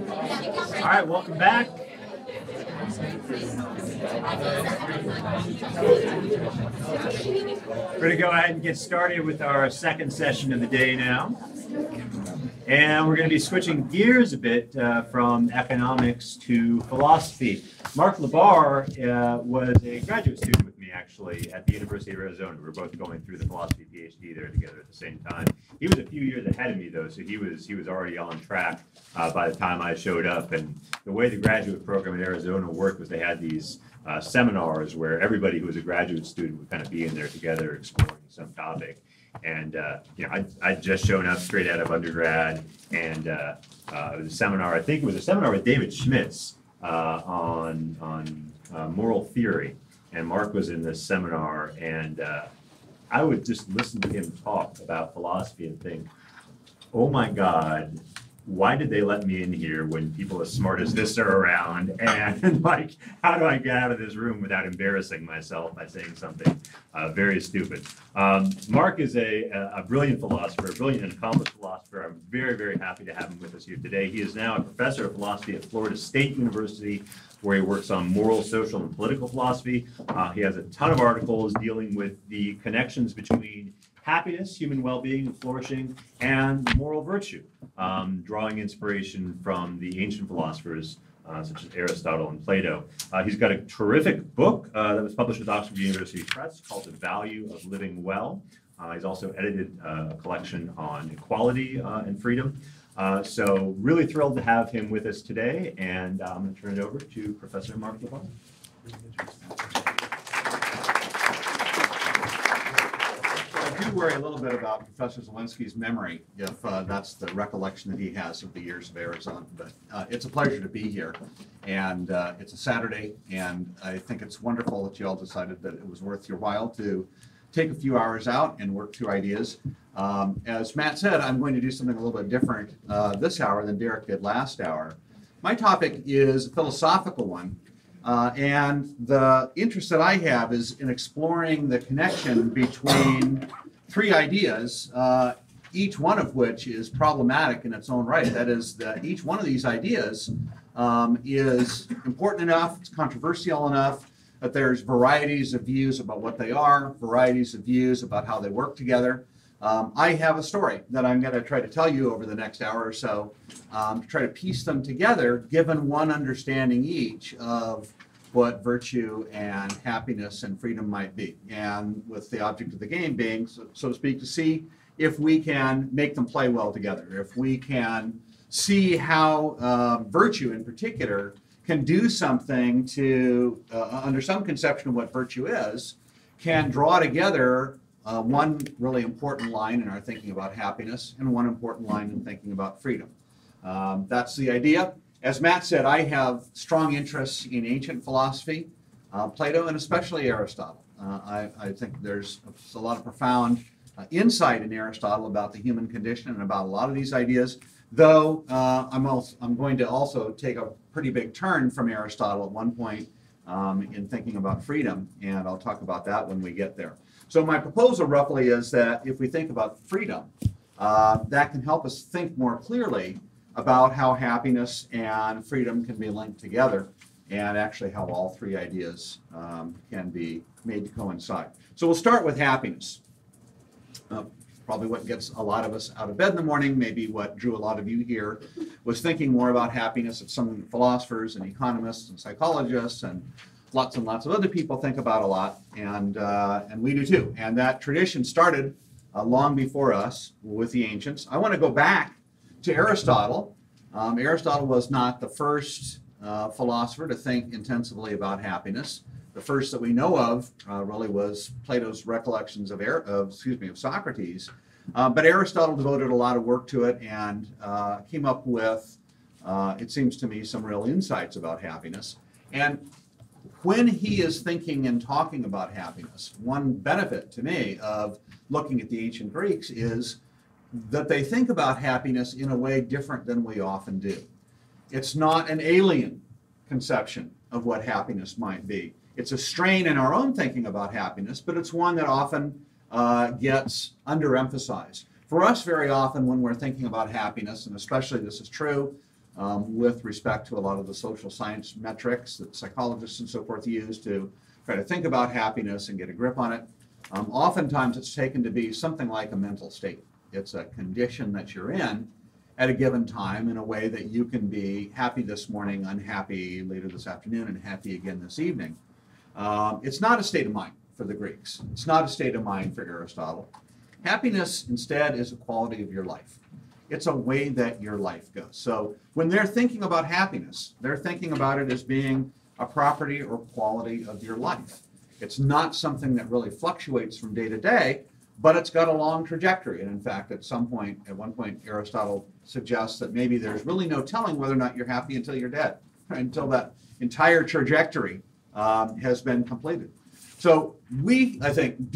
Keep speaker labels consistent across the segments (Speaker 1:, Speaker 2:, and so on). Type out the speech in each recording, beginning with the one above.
Speaker 1: All right, welcome back. We're going to go ahead and get started with our second session of the day now. And we're going to be switching gears a bit from economics to philosophy. Mark LeBar was a graduate student with me, actually, at the University of Arizona. We were both going through the philosophy PhD there together at the same time. He was a few years ahead of me, though, so he was already on track by the time I showed up. And the way the graduate program at Arizona worked was they had these seminars where everybody who was a graduate student would kind of be in there together exploring some topic. And I'd just shown up straight out of undergrad, and it was a seminar. I think it was a seminar with David Schmitz on moral theory. And Mark was in this seminar, and I would just listen to him talk about philosophy and think, oh my God, why did they let me in here when people as smart as this are around? And like, how do I get out of this room without embarrassing myself by saying something very stupid? Mark is a brilliant philosopher, a brilliant and accomplished philosopher. I'm very, very happy to have him with us here today. He is now a professor of philosophy at Florida State University, where he works on moral, social, and political philosophy. He has a ton of articles dealing with the connections between happiness, human well-being and flourishing, and moral virtue, drawing inspiration from the ancient philosophers such as Aristotle and Plato. He's got a terrific book that was published with Oxford University Press called The Value of Living Well. He's also edited a collection on equality and freedom. So really thrilled to have him with us today, and I'm going to turn it over to Professor Mark LeBar.
Speaker 2: I do worry a little bit about Professor Zielinski's memory, if that's the recollection that he has of the years of Arizona. But it's a pleasure to be here, and it's a Saturday, and I think it's wonderful that you all decided that it was worth your while to take a few hours out and work through ideas. As Matt said, I'm going to do something a little bit different this hour than Derek did last hour. My topic is a philosophical one, and the interest that I have is in exploring the connection between three ideas, each one of which is problematic in its own right. That is, that each one of these ideas is important enough, it's controversial enough, that there's varieties of views about what they are, varieties of views about how they work together. I have a story that I'm going to try to tell you over the next hour or so to try to piece them together, given one understanding each of what virtue and happiness and freedom might be. And with the object of the game being, so to speak, to see if we can make them play well together, if we can see how virtue in particular can do something to, under some conception of what virtue is, can draw together one really important line in our thinking about happiness and one important line in thinking about freedom. That's the idea. As Matt said, I have strong interests in ancient philosophy, Plato, and especially Aristotle. I think there's a lot of profound insight in Aristotle about the human condition and about a lot of these ideas, though I'm going to also take a pretty big turn from Aristotle at one point in thinking about freedom, and I'll talk about that when we get there. So my proposal roughly is that if we think about freedom, that can help us think more clearly about how happiness and freedom can be linked together, and actually how all three ideas can be made to coincide. So we'll start with happiness. Probably what gets a lot of us out of bed in the morning, maybe what drew a lot of you here, was thinking more about happiness that some philosophers and economists and psychologists and lots of other people think about a lot, and we do too. And that tradition started long before us with the ancients. I want to go back to Aristotle. Aristotle was not the first philosopher to think intensively about happiness. The first that we know of really was Plato's recollections of Socrates. But Aristotle devoted a lot of work to it and came up with, it seems to me, some real insights about happiness. And when he is thinking and talking about happiness, one benefit to me of looking at the ancient Greeks is that they think about happiness in a way different than we often do. It's not an alien conception of what happiness might be. It's a strain in our own thinking about happiness, but it's one that often gets underemphasized. For us, very often when we're thinking about happiness, and especially this is true with respect to a lot of the social science metrics that psychologists and so forth use to try to think about happiness and get a grip on it. Oftentimes it's taken to be something like a mental state. It's a condition that you're in at a given time in a way that you can be happy this morning, unhappy later this afternoon, and happy again this evening. It's not a state of mind for the Greeks. It's not a state of mind for Aristotle. Happiness instead is a quality of your life. It's a way that your life goes. So when they're thinking about happiness, they're thinking about it as being a property or quality of your life. It's not something that really fluctuates from day to day, but it's got a long trajectory. And in fact, at one point, Aristotle suggests that maybe there's really no telling whether or not you're happy until you're dead, right? Until that entire trajectory has been completed. So we, I think,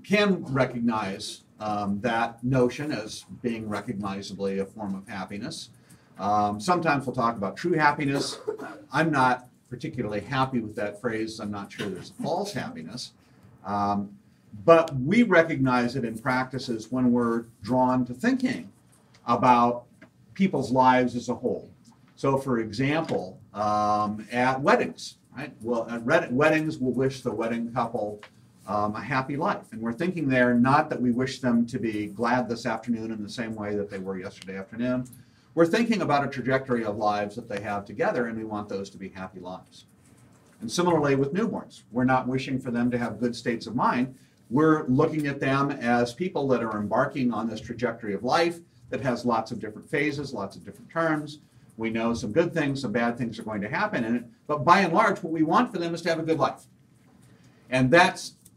Speaker 2: can recognize that notion as being recognizably a form of happiness. Sometimes we'll talk about true happiness. I'm not particularly happy with that phrase. I'm not sure there's false happiness. But we recognize it in practices when we're drawn to thinking about people's lives as a whole. So for example, at weddings, right? Well, at weddings, we'll wish the wedding couple a happy life. And we're thinking there not that we wish them to be glad this afternoon in the same way that they were yesterday afternoon. We're thinking about a trajectory of lives that they have together, and we want those to be happy lives. And similarly with newborns, we're not wishing for them to have good states of mind. We're looking at them as people that are embarking on this trajectory of life that has lots of different phases, lots of different terms. We know some good things, some bad things are going to happen in it, but by and large, what we want for them is to have a good life. And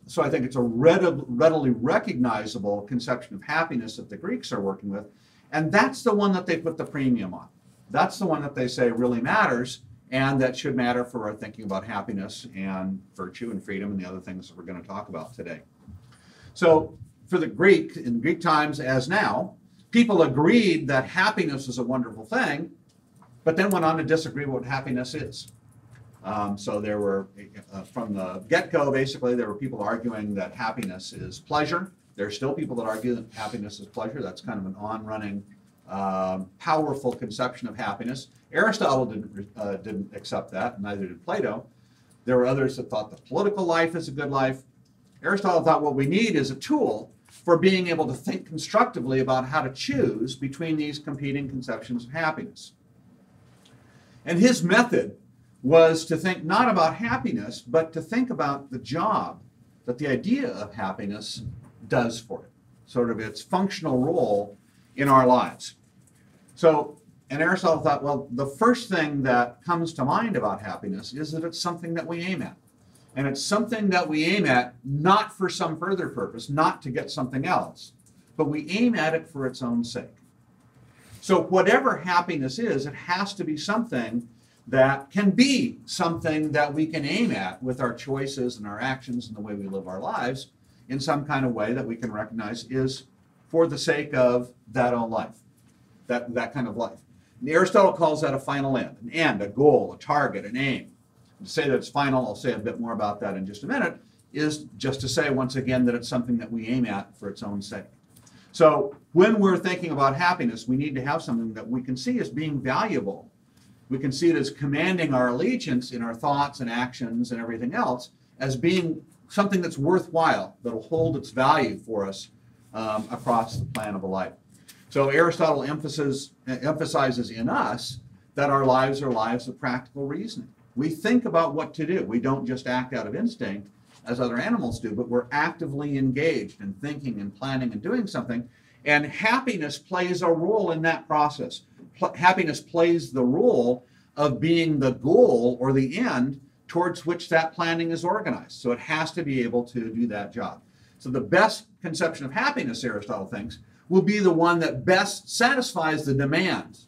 Speaker 2: so I think it's a readily recognizable conception of happiness that the Greeks are working with, and that's the one that they put the premium on. That's the one that they say really matters, and that should matter for our thinking about happiness and virtue and freedom and the other things that we're going to talk about today. So for the Greek, in Greek times as now, people agreed that happiness was a wonderful thing, but then went on to disagree what happiness is. So there were, from the get-go, basically, there were people arguing that happiness is pleasure. There are still people that argue that happiness is pleasure. That's kind of an on-running, powerful conception of happiness. Aristotle didn't accept that, and neither did Plato. There were others that thought the political life is a good life. Aristotle thought what we need is a tool for being able to think constructively about how to choose between these competing conceptions of happiness. And his method was to think not about happiness, but to think about the job that the idea of happiness does for it, sort of its functional role in our lives. So, and Aristotle thought, well, the first thing that comes to mind about happiness is that it's something that we aim at. And it's something that we aim at not for some further purpose, not to get something else, but we aim at it for its own sake. So whatever happiness is, it has to be something that can be something that we can aim at with our choices and our actions and the way we live our lives in some kind of way that we can recognize is for the sake of that own life, that kind of life. And Aristotle calls that a final end, an end, a goal, a target, an aim. And to say that it's final, I'll say a bit more about that in just a minute, is just to say once again that it's something that we aim at for its own sake. So when we're thinking about happiness, we need to have something that we can see as being valuable. We can see it as commanding our allegiance in our thoughts and actions and everything else as being something that's worthwhile, that'll hold its value for us across the plan of a life. So Aristotle emphasizes in us that our lives are lives of practical reasoning. We think about what to do. We don't just act out of instinct as other animals do, but we're actively engaged in thinking and planning and doing something. And happiness plays a role in that process. Happiness plays the role of being the goal or the end towards which that planning is organized. So it has to be able to do that job. So the best conception of happiness, Aristotle thinks, will be the one that best satisfies the demands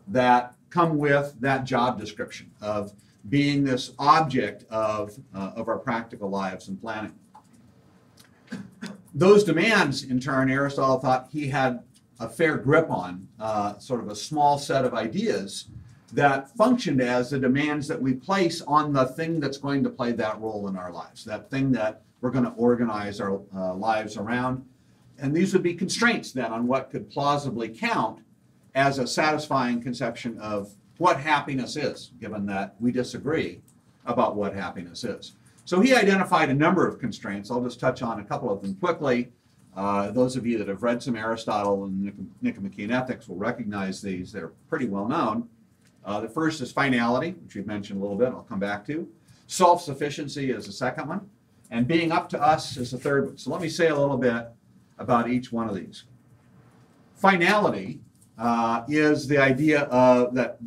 Speaker 2: that come with that job description of being this object of our practical lives and planning. Those demands, in turn, Aristotle thought he had a fair grip on, sort of a small set of ideas that functioned as the demands that we place on the thing that's going to play that role in our lives, that thing that we're going to organize our lives around. And these would be constraints then on what could plausibly count as a satisfying conception of what happiness is, given that we disagree about what happiness is. So he identified a number of constraints. I'll just touch on a couple of them quickly. Those of you that have read some Aristotle and Nicomachean Ethics will recognize these. They're pretty well known. The first is finality, which we've mentioned a little bit. I'll come back to. Self-sufficiency is the second one. And being up to us is the third one. So let me say a little bit about each one of these. Finality is the idea of that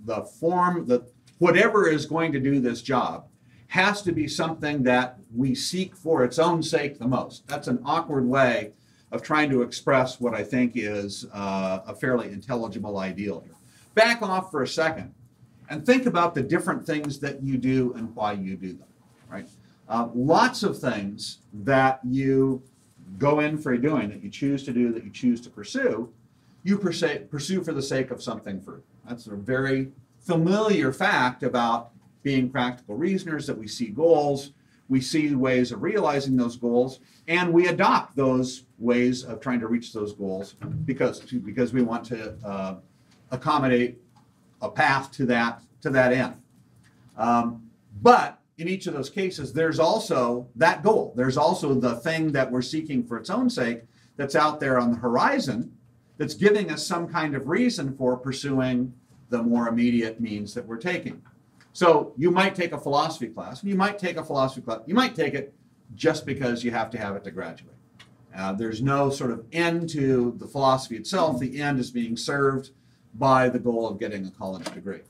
Speaker 2: the form, that whatever is going to do this job has to be something that we seek for its own sake the most. That's an awkward way of trying to express what I think is a fairly intelligible ideal here. Back off for a second and think about the different things that you do and why you do them, right? Lots of things that you go in for doing, that you choose to do, that you choose to pursue, you pursue for the sake of something further. That's a very familiar fact about being practical reasoners, that we see goals, we see ways of realizing those goals, and we adopt those ways of trying to reach those goals because we want to accommodate a path to that end. But in each of those cases, there's also that goal. There's also the thing that we're seeking for its own sake that's out there on the horizon that's giving us some kind of reason for pursuing the more immediate means that we're taking. So you might take a philosophy class, and you might take it just because you have to have it to graduate. There's no sort of end to the philosophy itself. The end is being served by the goal of getting a college degree.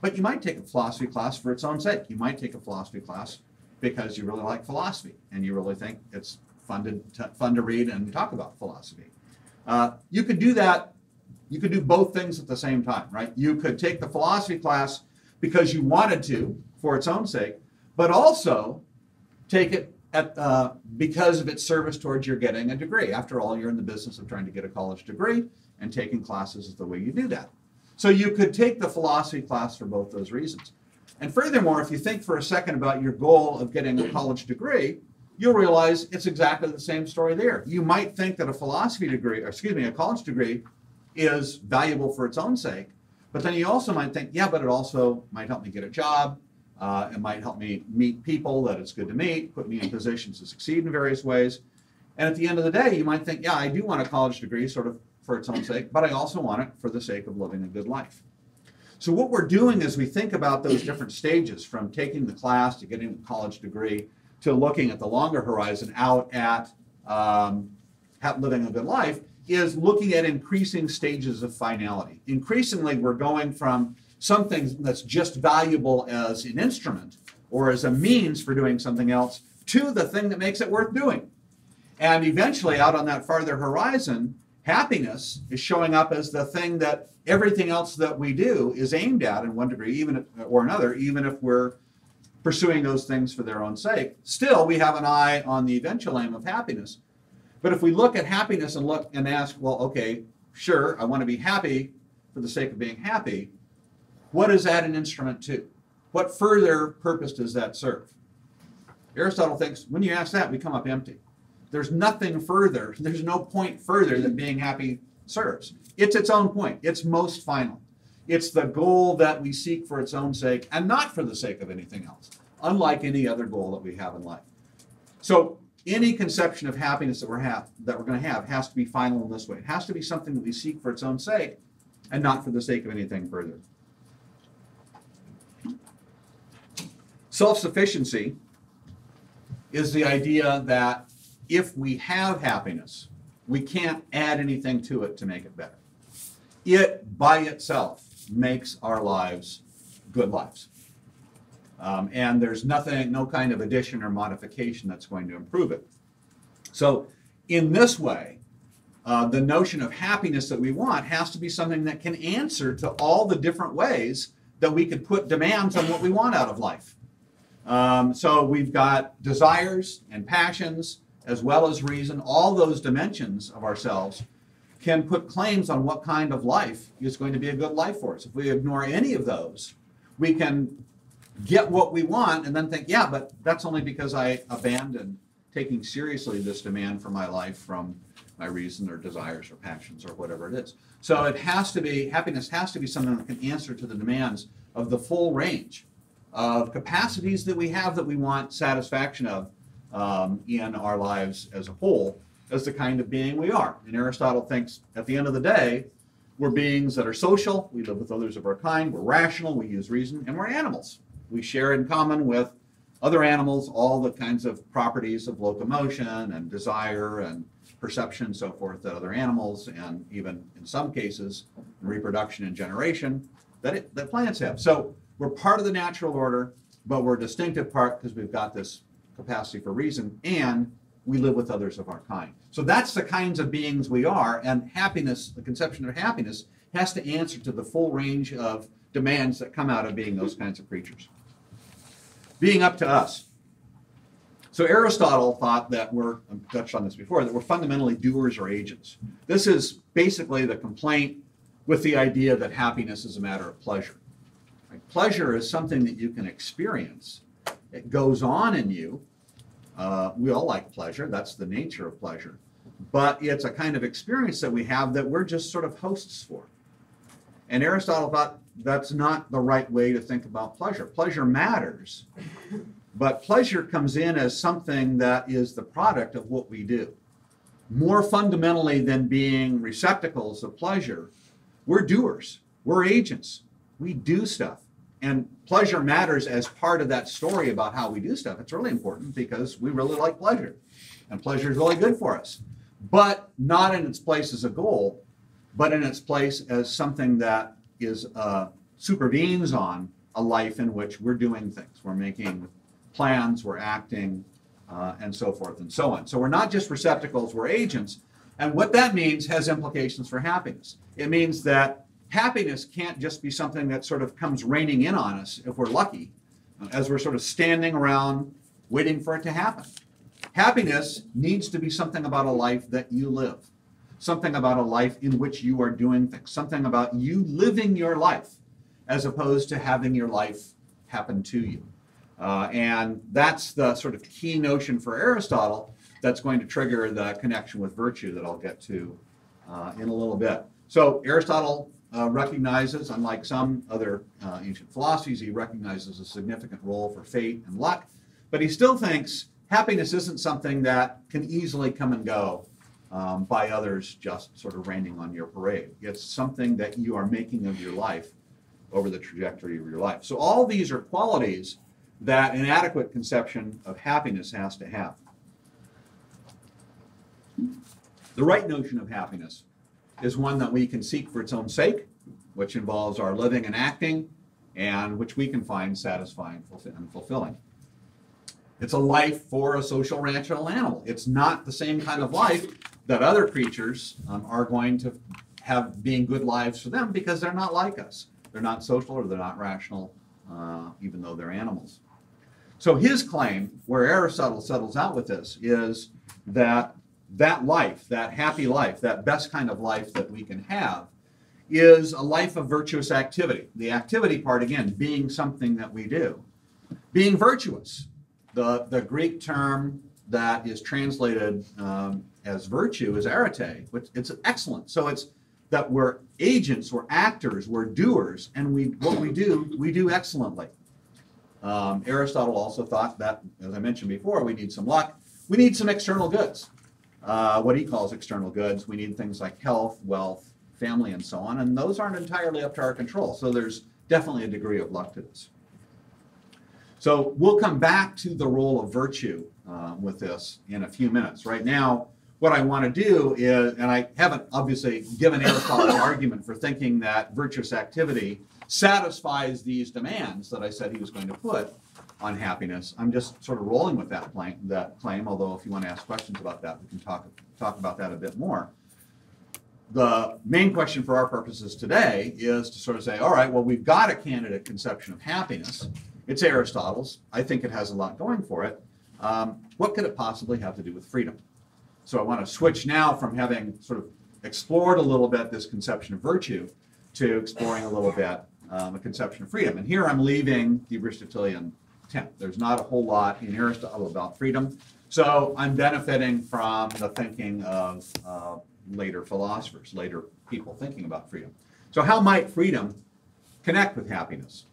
Speaker 2: But you might take a philosophy class for its own sake. You might take a philosophy class because you really like philosophy and you really think it's fun to read and talk about philosophy. You could do that. You could do both things at the same time, right? You could take the philosophy class because you wanted to, for its own sake, but also take it because of its service towards your getting a degree. After all, you're in the business of trying to get a college degree, and taking classes is the way you do that. So you could take the philosophy class for both those reasons. And furthermore, if you think for a second about your goal of getting a college degree, you'll realize it's exactly the same story there. You might think that a college degree is valuable for its own sake, but then you also might think, yeah, but it also might help me get a job. It might help me meet people that it's good to meet, put me in positions to succeed in various ways. And at the end of the day, you might think, yeah, I do want a college degree sort of for its own sake, but I also want it for the sake of living a good life. So what we're doing is we think about those different stages, from taking the class to getting a college degree to looking at the longer horizon out at living a good life, is looking at increasing stages of finality. Increasingly, we're going from something that's just valuable as an instrument or as a means for doing something else to the thing that makes it worth doing. And eventually, out on that farther horizon, happiness is showing up as the thing that everything else that we do is aimed at in one degree or another, even if we're pursuing those things for their own sake. Still, we have an eye on the eventual aim of happiness. But if we look at happiness and look and ask, well, okay, sure, I want to be happy for the sake of being happy, what is that an instrument to? What further purpose does that serve? Aristotle thinks when you ask that, we come up empty. There's nothing further, there's no point further that being happy serves. It's its own point. It's most final. It's the goal that we seek for its own sake and not for the sake of anything else, unlike any other goal that we have in life. So any conception of happiness that we're going to have has to be final in this way. It has to be something that we seek for its own sake and not for the sake of anything further. Self-sufficiency is the idea that if we have happiness, we can't add anything to it to make it better. It by itself makes our lives good lives. And there's no kind of addition or modification that's going to improve it. So in this way, the notion of happiness that we want has to be something that can answer to all the different ways that we could put demands on what we want out of life. So we've got desires and passions, as well as reason. All those dimensions of ourselves can put claims on what kind of life is going to be a good life for us. If we ignore any of those, we can get what we want and then think, yeah, but that's only because I abandoned taking seriously this demand for my life from by reason or desires or passions or whatever it is. So it has to be, happiness has to be something that can answer to the demands of the full range of capacities that we have that we want satisfaction of in our lives as a whole, as the kind of being we are. And Aristotle thinks at the end of the day, we're beings that are social, we live with others of our kind, we're rational, we use reason, and we're animals. We share in common with other animals all the kinds of properties of locomotion and desire and perception and so forth that other animals, and even in some cases, reproduction and generation, that plants have. So we're part of the natural order, but we're a distinctive part because we've got this capacity for reason, and we live with others of our kind. So that's the kinds of beings we are, and happiness, the conception of happiness, has to answer to the full range of demands that come out of being those kinds of creatures. Being up to us. So Aristotle thought that I've touched on this before, that we're fundamentally doers or agents. This is basically the complaint with the idea that happiness is a matter of pleasure. Right? Pleasure is something that you can experience. It goes on in you. We all like pleasure. That's the nature of pleasure. But it's a kind of experience that we have that we're just sort of hosts for. And Aristotle thought that's not the right way to think about pleasure. Pleasure matters, but pleasure comes in as something that is the product of what we do. More fundamentally than being receptacles of pleasure, we're doers. We're agents. We do stuff. And pleasure matters as part of that story about how we do stuff. It's really important because we really like pleasure. And pleasure is really good for us. But not in its place as a goal, but in its place as something that is supervenes on a life in which we're doing things. We're making plans, we're acting, and so forth and so on. So we're not just receptacles, we're agents. And what that means has implications for happiness. It means that happiness can't just be something that sort of comes raining in on us if we're lucky, as we're sort of standing around waiting for it to happen. Happiness needs to be something about a life that you live, something about a life in which you are doing things, something about you living your life as opposed to having your life happen to you. And that's the sort of key notion for Aristotle that's going to trigger the connection with virtue that I'll get to in a little bit. So Aristotle recognizes, unlike some other ancient philosophies, he recognizes a significant role for fate and luck, but he still thinks happiness isn't something that can easily come and go by others just sort of raining on your parade. It's something that you are making of your life over the trajectory of your life. So all these are qualities that an adequate conception of happiness has to have. The right notion of happiness is one that we can seek for its own sake, which involves our living and acting, and which we can find satisfying and fulfilling. It's a life for a social rational animal. It's not the same kind of life that other creatures are going to have being good lives for them because they're not like us. They're not social or they're not rational, even though they're animals. So his claim, where Aristotle settles out with this, is that that life, that happy life, that best kind of life that we can have, is a life of virtuous activity. The activity part, again, being something that we do. Being virtuous. The Greek term that is translated as virtue is arete, which it's excellent. So it's that we're agents, we're actors, we're doers, and what we do excellently. Aristotle also thought that, as I mentioned before, we need some luck. We need some external goods. What he calls external goods. We need things like health, wealth, family, and so on, and those aren't entirely up to our control. So there's definitely a degree of luck to this. So we'll come back to the role of virtue with this in a few minutes. Right now, what I want to do is, and I haven't obviously given Aristotle's argument for thinking that virtuous activity satisfies these demands that I said he was going to put on happiness. I'm just sort of rolling with that claim, although if you want to ask questions about that, we can talk about that a bit more. The main question for our purposes today is to sort of say, all right, well, we've got a candidate conception of happiness. It's Aristotle's. I think it has a lot going for it. What could it possibly have to do with freedom? So I want to switch now from having sort of explored a little bit this conception of virtue to exploring a little bit a conception of freedom. And here I'm leaving the Aristotelian tent. There's not a whole lot in Aristotle about freedom. So I'm benefiting from the thinking of later philosophers, later people thinking about freedom. So how might freedom connect with happiness?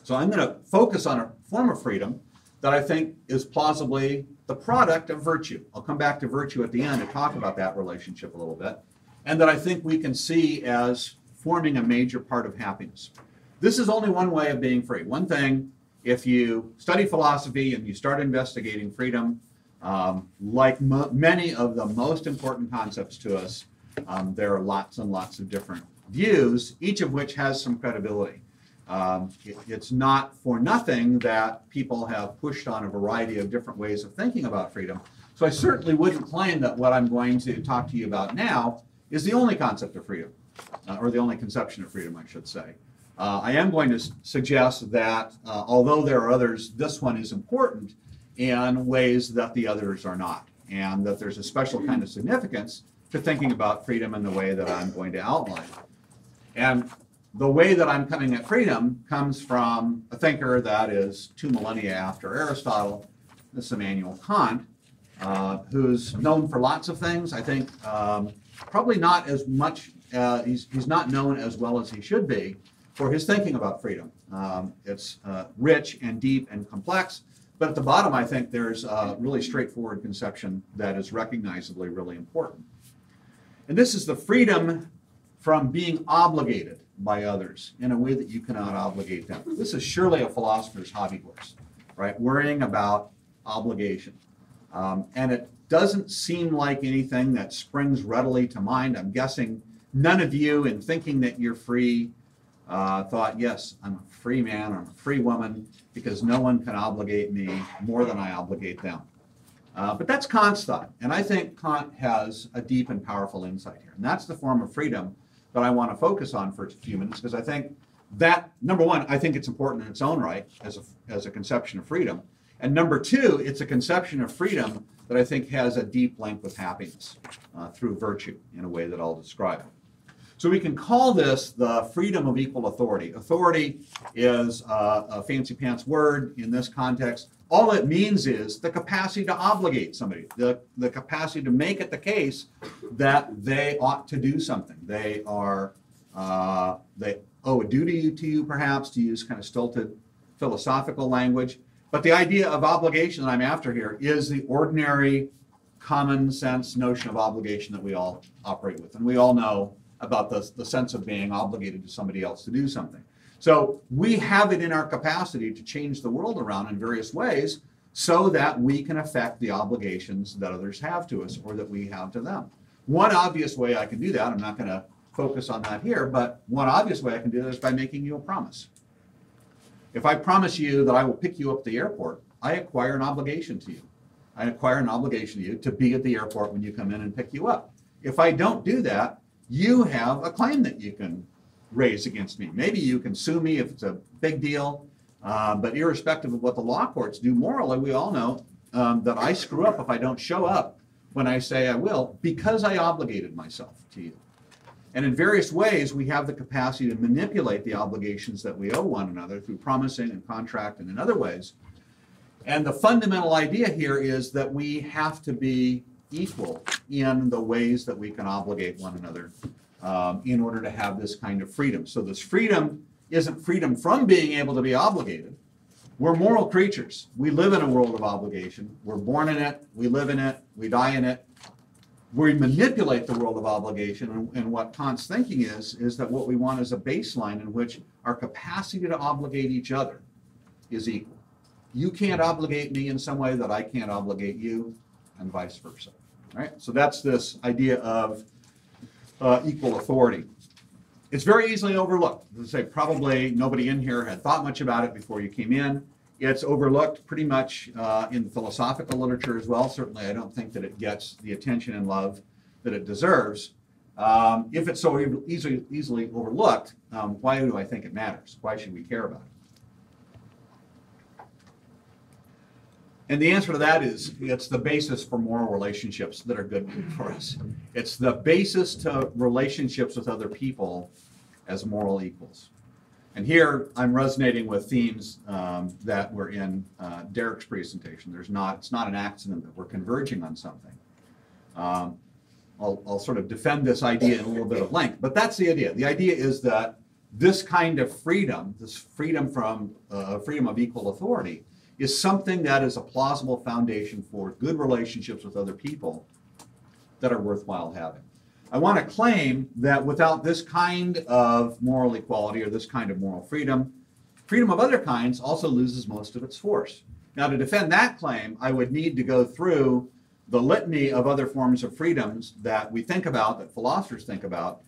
Speaker 2: So I'm going to focus on a form of freedom that I think is plausibly the product of virtue. I'll come back to virtue at the end and talk about that relationship a little bit, and that I think we can see as forming a major part of happiness. This is only one way of being free. One thing, if you study philosophy and you start investigating freedom, like many of the most important concepts to us, there are lots and lots of different views, each of which has some credibility. It's not for nothing that people have pushed on a variety of different ways of thinking about freedom. So I certainly wouldn't claim that what I'm going to talk to you about now is the only concept of freedom, or the only conception of freedom, I should say. I am going to suggest that although there are others, this one is important in ways that the others are not, and that there's a special kind of significance to thinking about freedom in the way that I'm going to outline. And the way that I'm coming at freedom comes from a thinker that is 2 millennia after Aristotle, this Immanuel Kant, who's known for lots of things. I think probably not as much, he's not known as well as he should be for his thinking about freedom. It's rich and deep and complex, but at the bottom I think there's a really straightforward conception that is recognizably really important. And this is the freedom from being obligated by others in a way that you cannot obligate them. This is surely a philosopher's hobby horse, right? Worrying about obligation. And it doesn't seem like anything that springs readily to mind. I'm guessing none of you, in thinking that you're free, thought, yes, I'm a free man, I'm a free woman, because no one can obligate me more than I obligate them. But that's Kant's thought, and I think Kant has a deep and powerful insight here. And that's the form of freedom that I want to focus on for a few minutes, because I think that, number one, I think it's important in its own right as a conception of freedom. And number two, it's a conception of freedom that I think has a deep link with happiness through virtue in a way that I'll describe. So we can call this the freedom of equal authority. Authority is a fancy pants word in this context. All it means is the capacity to obligate somebody, the capacity to make it the case that they ought to do something. They owe a duty to you, perhaps, to use kind of stilted philosophical language. But the idea of obligation that I'm after here is the ordinary, common sense notion of obligation that we all operate with. And we all know about the sense of being obligated to somebody else to do something. So we have it in our capacity to change the world around in various ways so that we can affect the obligations that others have to us or that we have to them. One obvious way I can do that, I'm not going to focus on that here, but one obvious way I can do that is by making you a promise. If I promise you that I will pick you up at the airport, I acquire an obligation to you. I acquire an obligation to you to be at the airport when you come in and pick you up. If I don't do that, you have a claim that you can raise against me. Maybe you can sue me if it's a big deal, but irrespective of what the law courts do morally, we all know that I screw up if I don't show up when I say I will, because I obligated myself to you. And in various ways, we have the capacity to manipulate the obligations that we owe one another through promising and contract and in other ways. And the fundamental idea here is that we have to be equal in the ways that we can obligate one another in order to have this kind of freedom. So this freedom isn't freedom from being able to be obligated. We're moral creatures. We live in a world of obligation. We're born in it, we live in it, we die in it. We manipulate the world of obligation, and what Kant's thinking is that what we want is a baseline in which our capacity to obligate each other is equal. You can't obligate me in some way that I can't obligate you, and vice versa. Right? So that's this idea of equal authority. It's very easily overlooked. As I say, probably nobody in here had thought much about it before you came in. It's overlooked pretty much in the philosophical literature as well. Certainly, I don't think that it gets the attention and love that it deserves. If it's so easily overlooked, why do I think it matters? Why should we care about it? And the answer to that is it's the basis for moral relationships that are good for us. It's the basis to relationships with other people as moral equals. And here I'm resonating with themes that were in Derek's presentation. It's not an accident that we're converging on something. I'll sort of defend this idea in a little bit of length, but that's the idea. The idea is that this kind of freedom, this freedom from freedom of equal authority, is something that is a plausible foundation for good relationships with other people that are worthwhile having. I want to claim that without this kind of moral equality or this kind of moral freedom, freedom of other kinds also loses most of its force. Now, to defend that claim, I would need to go through the litany of other forms of freedoms that we think about, that philosophers think about,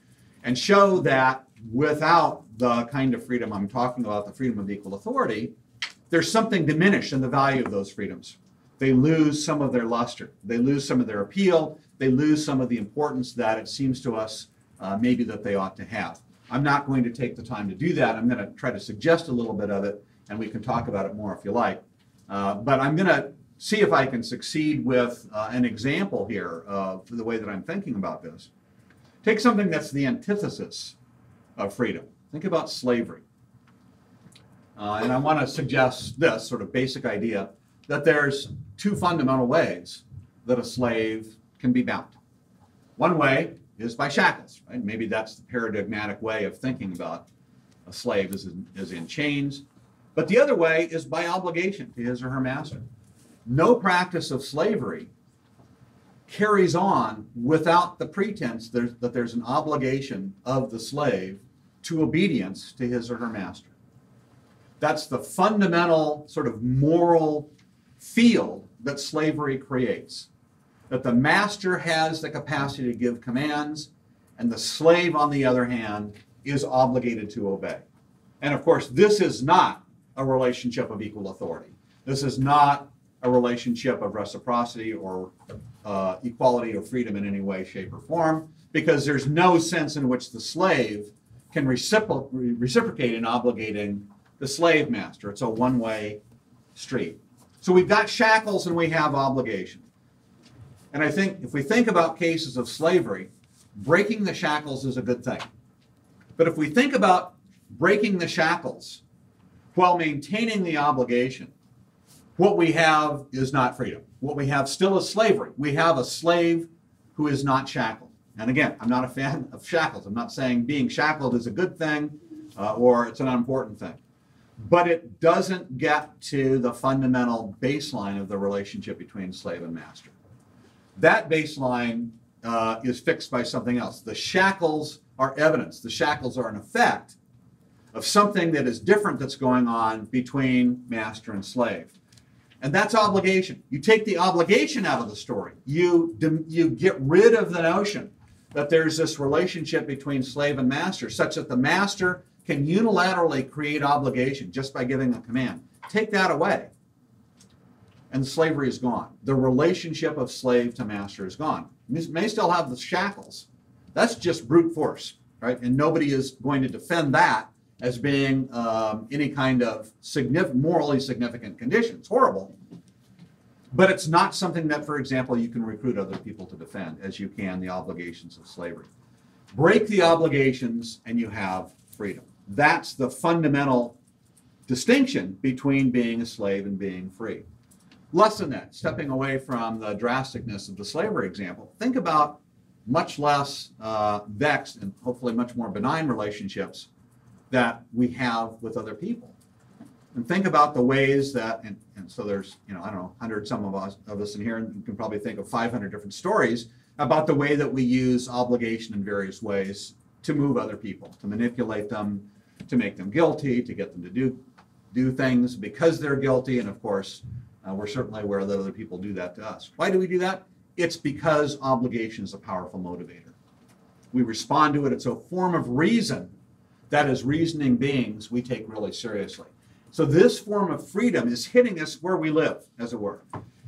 Speaker 2: and show that without the kind of freedom I'm talking about, the freedom of equal authority, there's something diminished in the value of those freedoms. They lose some of their luster. They lose some of their appeal. They lose some of the importance that it seems to us maybe that they ought to have. I'm not going to take the time to do that. I'm going to try to suggest a little bit of it, and we can talk about it more if you like. But I'm going to see if I can succeed with an example here of the way that I'm thinking about this. Take something that's the antithesis of freedom. Think about slavery. And I want to suggest this sort of basic idea that there's two fundamental ways that a slave can be bound. One way is by shackles, right? Maybe that's the paradigmatic way of thinking about a slave is in chains. But the other way is by obligation to his or her master. No practice of slavery carries on without the pretense that there's an obligation of the slave to obedience to his or her master. That's the fundamental sort of moral field that slavery creates. That the master has the capacity to give commands, and the slave, on the other hand, is obligated to obey. And of course, this is not a relationship of equal authority. This is not a relationship of reciprocity or equality or freedom in any way, shape, or form, because there's no sense in which the slave can reciprocate in obligating the slave master. It's a one-way street. So we've got shackles and we have obligation. And I think if we think about cases of slavery, breaking the shackles is a good thing. But if we think about breaking the shackles while maintaining the obligation, what we have is not freedom. What we have still is slavery. We have a slave who is not shackled. And again, I'm not a fan of shackles. I'm not saying being shackled is a good thing or it's an unimportant thing. But it doesn't get to the fundamental baseline of the relationship between slave and master. That baseline is fixed by something else. The shackles are evidence. The shackles are an effect of something that is different that's going on between master and slave. And that's obligation. You take the obligation out of the story. You get rid of the notion that there's this relationship between slave and master such that the master can unilaterally create obligation just by giving a command. Take that away, and slavery is gone. The relationship of slave to master is gone. You may still have the shackles. That's just brute force, right? And nobody is going to defend that as being any kind of morally significant condition. It's horrible. But it's not something that, for example, you can recruit other people to defend as you can the obligations of slavery. Break the obligations and you have freedom. That's the fundamental distinction between being a slave and being free. Less than that, stepping away from the drasticness of the slavery example, think about much less vexed and hopefully much more benign relationships that we have with other people. And think about the ways that, and so there's, I don't know, 100 some of us in here, and you can probably think of 500 different stories about the way that we use obligation in various ways to move other people, to manipulate them, to make them guilty, to get them to do things because they're guilty. And of course, we're certainly aware that other people do that to us. Why do we do that? It's because obligation is a powerful motivator. We respond to it. It's a form of reason that as reasoning beings we take really seriously. So this form of freedom is hitting us where we live, as it were,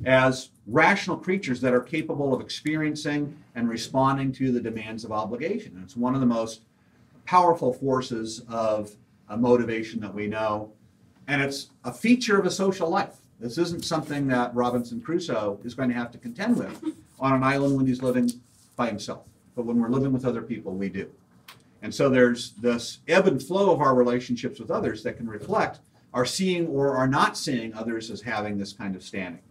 Speaker 2: as rational creatures that are capable of experiencing and responding to the demands of obligation. And it's one of the most powerful forces of motivation that we know. And it's a feature of a social life. This isn't something that Robinson Crusoe is going to have to contend with on an island when he's living by himself. But when we're living with other people, we do. And so there's this ebb and flow of our relationships with others that can reflect our seeing or our not seeing others as having this kind of standing.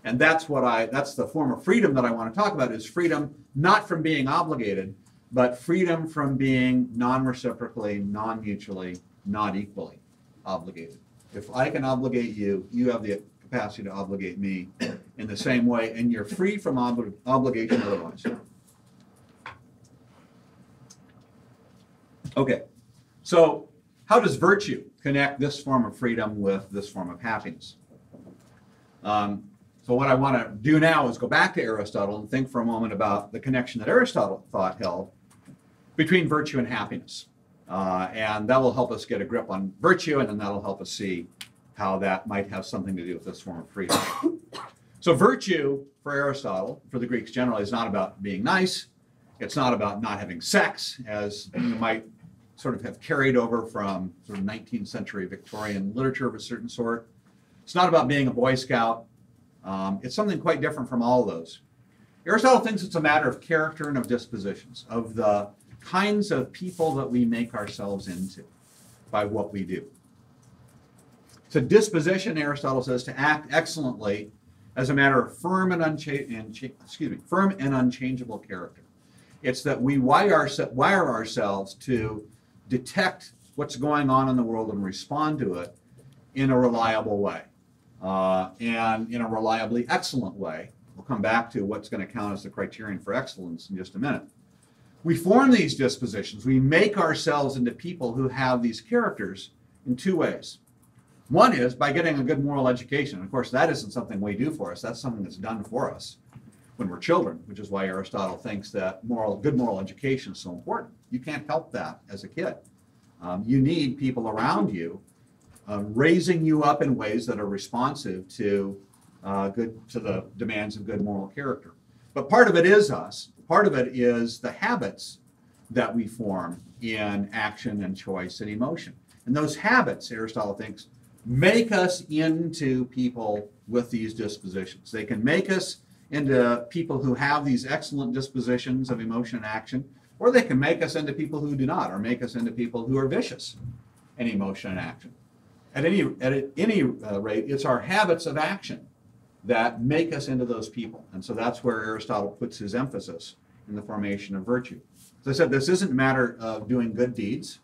Speaker 2: And that's the form of freedom that I want to talk about, is freedom not from being obligated, but freedom from being non-reciprocally, non-mutually, not equally obligated. If I can obligate you, you have the capacity to obligate me in the same way, and you're free from obligation otherwise. Okay, so how does virtue connect this form of freedom with this form of happiness? So what I want to do now is go back to Aristotle and think for a moment about the connection that Aristotle thought held between virtue and happiness. And that will help us get a grip on virtue, and then that'll help us see how that might have something to do with this form of freedom. So virtue, for Aristotle, for the Greeks generally, is not about being nice. It's not about not having sex, as you might sort of have carried over from sort of 19th century Victorian literature of a certain sort. It's not about being a Boy Scout. It's something quite different from all of those. Aristotle thinks it's a matter of character and of dispositions, of the kinds of people that we make ourselves into by what we do. It's a disposition, Aristotle says, to act excellently as a matter of firm and unchangeable character. It's that we wire ourselves to detect what's going on in the world and respond to it in a reliable way, and in a reliably excellent way. We'll come back to what's going to count as the criterion for excellence in just a minute. We form these dispositions. We make ourselves into people who have these characters in two ways. One is by getting a good moral education. Of course, that isn't something we do for us. That's something that's done for us when we're children, which is why Aristotle thinks that good moral education is so important. You can't help that as a kid. You need people around you raising you up in ways that are responsive to the demands of good moral character. But part of it is us. Part of it is the habits that we form in action and choice and emotion. And those habits, Aristotle thinks, make us into people with these dispositions. They can make us into people who have these excellent dispositions of emotion and action, or they can make us into people who do not, or make us into people who are vicious in emotion and action. At any rate, it's our habits of action that make us into those people. And so that's where Aristotle puts his emphasis in the formation of virtue. As I said, this isn't a matter of doing good deeds.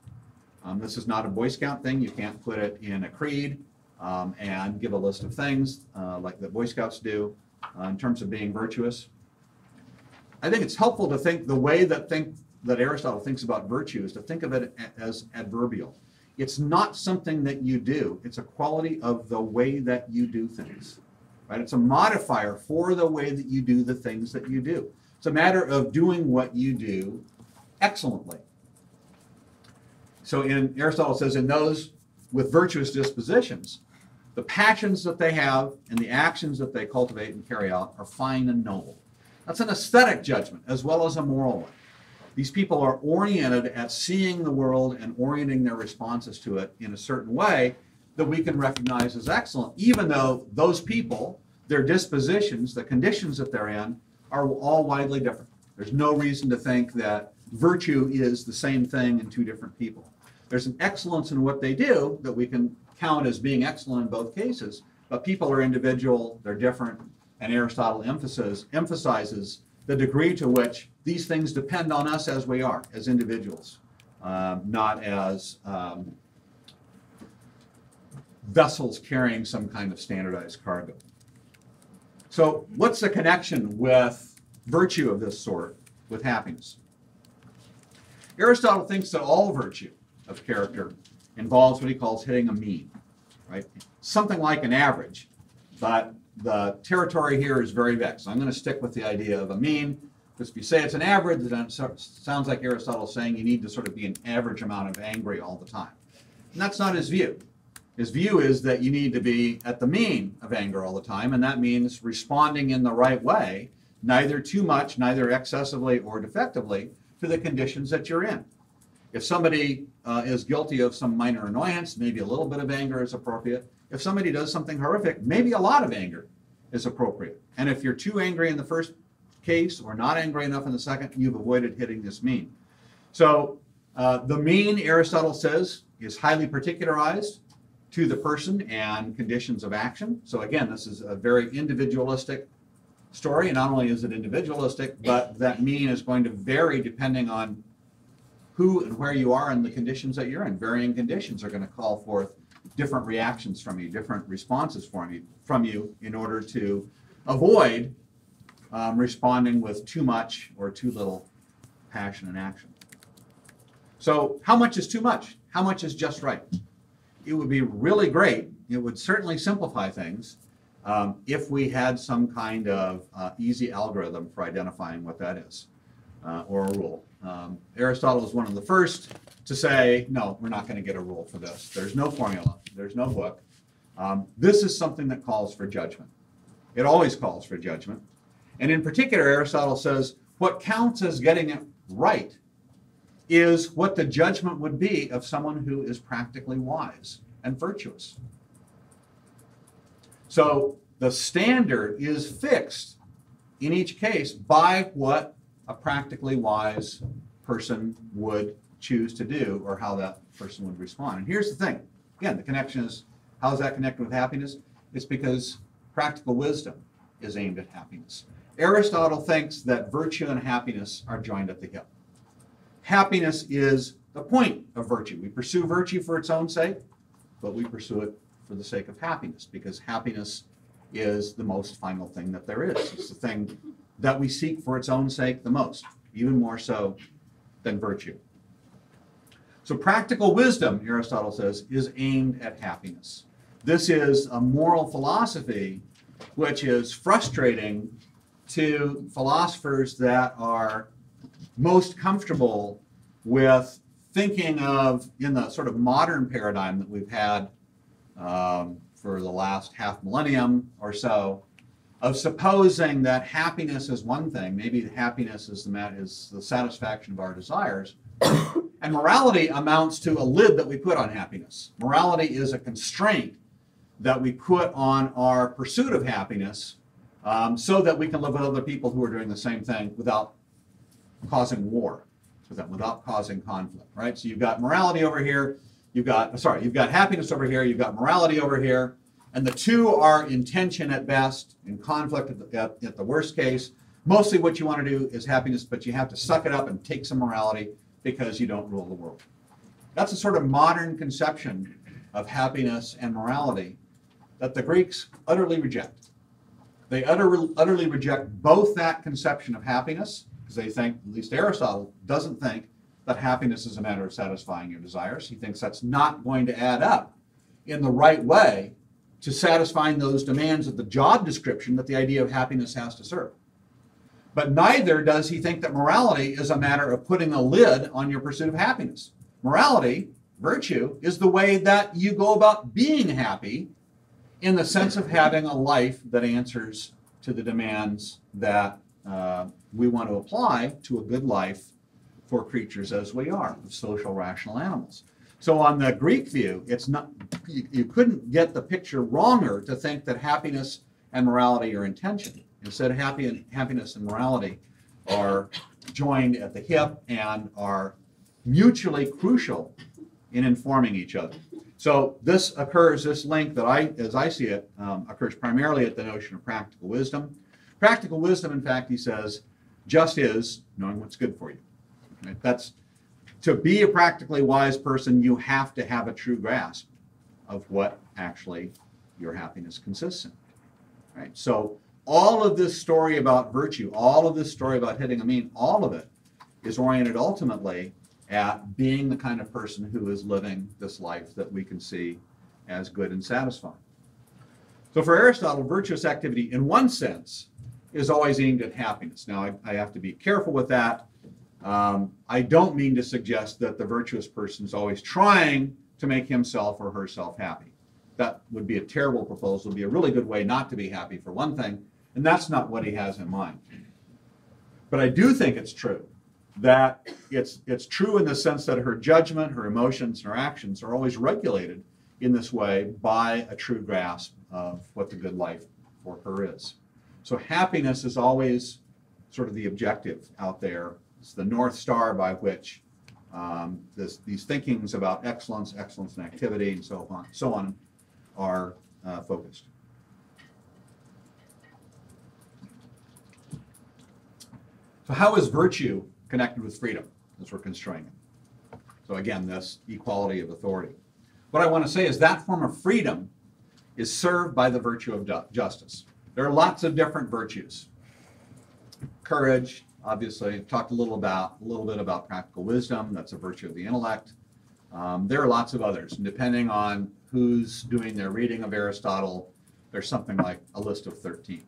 Speaker 2: This is not a Boy Scout thing. You can't put it in a creed and give a list of things like the Boy Scouts do in terms of being virtuous. I think it's helpful to think the way that Aristotle thinks about virtue is to think of it as adverbial. It's not something that you do. It's a quality of the way that you do things. Right? It's a modifier for the way that you do the things that you do. It's a matter of doing what you do excellently. So Aristotle says in those with virtuous dispositions, the passions that they have and the actions that they cultivate and carry out are fine and noble. That's an aesthetic judgment as well as a moral one. These people are oriented at seeing the world and orienting their responses to it in a certain way that we can recognize as excellent, even though those people, their dispositions, the conditions that they're in, are all widely different. There's no reason to think that virtue is the same thing in two different people. There's an excellence in what they do that we can count as being excellent in both cases, but people are individual, they're different, and Aristotle emphasizes the degree to which these things depend on us as we are, as individuals, not as vessels carrying some kind of standardized cargo. So what's the connection with virtue of this sort with happiness? Aristotle thinks that all virtue of character involves what he calls hitting a mean, right? Something like an average, but the territory here is very vague. So I'm going to stick with the idea of a mean, because if you say it's an average, then it sounds like Aristotle's saying you need to sort of be an average amount of angry all the time. And that's not his view. His view is that you need to be at the mean of anger all the time, and that means responding in the right way, neither too much, neither excessively or defectively, to the conditions that you're in. If somebody is guilty of some minor annoyance, maybe a little bit of anger is appropriate. If somebody does something horrific, maybe a lot of anger is appropriate. And if you're too angry in the first case or not angry enough in the second, you've avoided hitting this mean. So The mean, Aristotle says, is highly particularized to the person and conditions of action. So again, this is a very individualistic story, and not only is it individualistic, but that mean is going to vary depending on who and where you are and the conditions that you're in. Varying conditions are going to call forth different reactions from you, different responses from you in order to avoid responding with too much or too little passion and action. So how much is too much? How much is just right? It would be really great, it would certainly simplify things if we had some kind of easy algorithm for identifying what that is, or a rule. Aristotle is one of the first to say, no, we're not going to get a rule for this. There's no formula. There's no book. This is something that calls for judgment. It always calls for judgment. And in particular, Aristotle says what counts as getting it right is what the judgment would be of someone who is practically wise and virtuous. So the standard is fixed in each case by what a practically wise person would choose to do or how that person would respond. And here's the thing. Again, the connection is, how is that connected with happiness? It's because practical wisdom is aimed at happiness. Aristotle thinks that virtue and happiness are joined at the hip. Happiness is the point of virtue. We pursue virtue for its own sake, but we pursue it for the sake of happiness, because happiness is the most final thing that there is. It's the thing that we seek for its own sake the most, even more so than virtue. So practical wisdom, Aristotle says, is aimed at happiness. This is a moral philosophy which is frustrating to philosophers that are most comfortable with thinking of, in the sort of modern paradigm that we've had for the last half millennium or so, of supposing that happiness is one thing, maybe happiness is the satisfaction of our desires, and morality amounts to a lid that we put on happiness. Morality is a constraint that we put on our pursuit of happiness so that we can live with other people who are doing the same thing without causing war with them, without causing conflict, right? So you've got morality over here, you've got happiness over here, you've got morality over here, and the two are in tension at best, in conflict at the worst case. Mostly what you want to do is happiness, but you have to suck it up and take some morality because you don't rule the world. That's a sort of modern conception of happiness and morality that the Greeks utterly reject. They utterly reject both that conception of happiness, because they think, at least Aristotle doesn't think, that happiness is a matter of satisfying your desires. He thinks that's not going to add up in the right way to satisfying those demands of the job description that the idea of happiness has to serve. But neither does he think that morality is a matter of putting a lid on your pursuit of happiness. Morality, virtue, is the way that you go about being happy in the sense of having a life that answers to the demands that we want to apply to a good life for creatures as we are, social rational animals. So on the Greek view, it's not, you couldn't get the picture wronger to think that happiness and morality are in tension. Instead, happiness and morality are joined at the hip and are mutually crucial in informing each other. So this link that as I see it, occurs primarily at the notion of practical wisdom. Practical wisdom, in fact, he says, just is knowing what's good for you. Right? That's, to be a practically wise person, you have to have a true grasp of what actually your happiness consists in. Right? So all of this story about virtue, all of this story about hitting a mean, all of it is oriented ultimately at being the kind of person who is living this life that we can see as good and satisfying. So for Aristotle, virtuous activity, in one sense, is always aimed at happiness. Now, I have to be careful with that. I don't mean to suggest that the virtuous person is always trying to make himself or herself happy. That would be a terrible proposal. It would be a really good way not to be happy, for one thing, and that's not what he has in mind. But I do think it's true that it's true in the sense that her judgment, her emotions, and her actions are always regulated in this way by a true grasp of what the good life for her is. So happiness is always sort of the objective out there. It's the North Star by which These thinkings about excellence, excellence in activity, and so on are focused. So how is virtue connected with freedom as we're constraining it? So again, this equality of authority. What I want to say is that form of freedom is served by the virtue of justice. There are lots of different virtues. Courage, obviously, I've talked a little bit about practical wisdom. That's a virtue of the intellect. There are lots of others. And depending on who's doing their reading of Aristotle, there's something like a list of 13.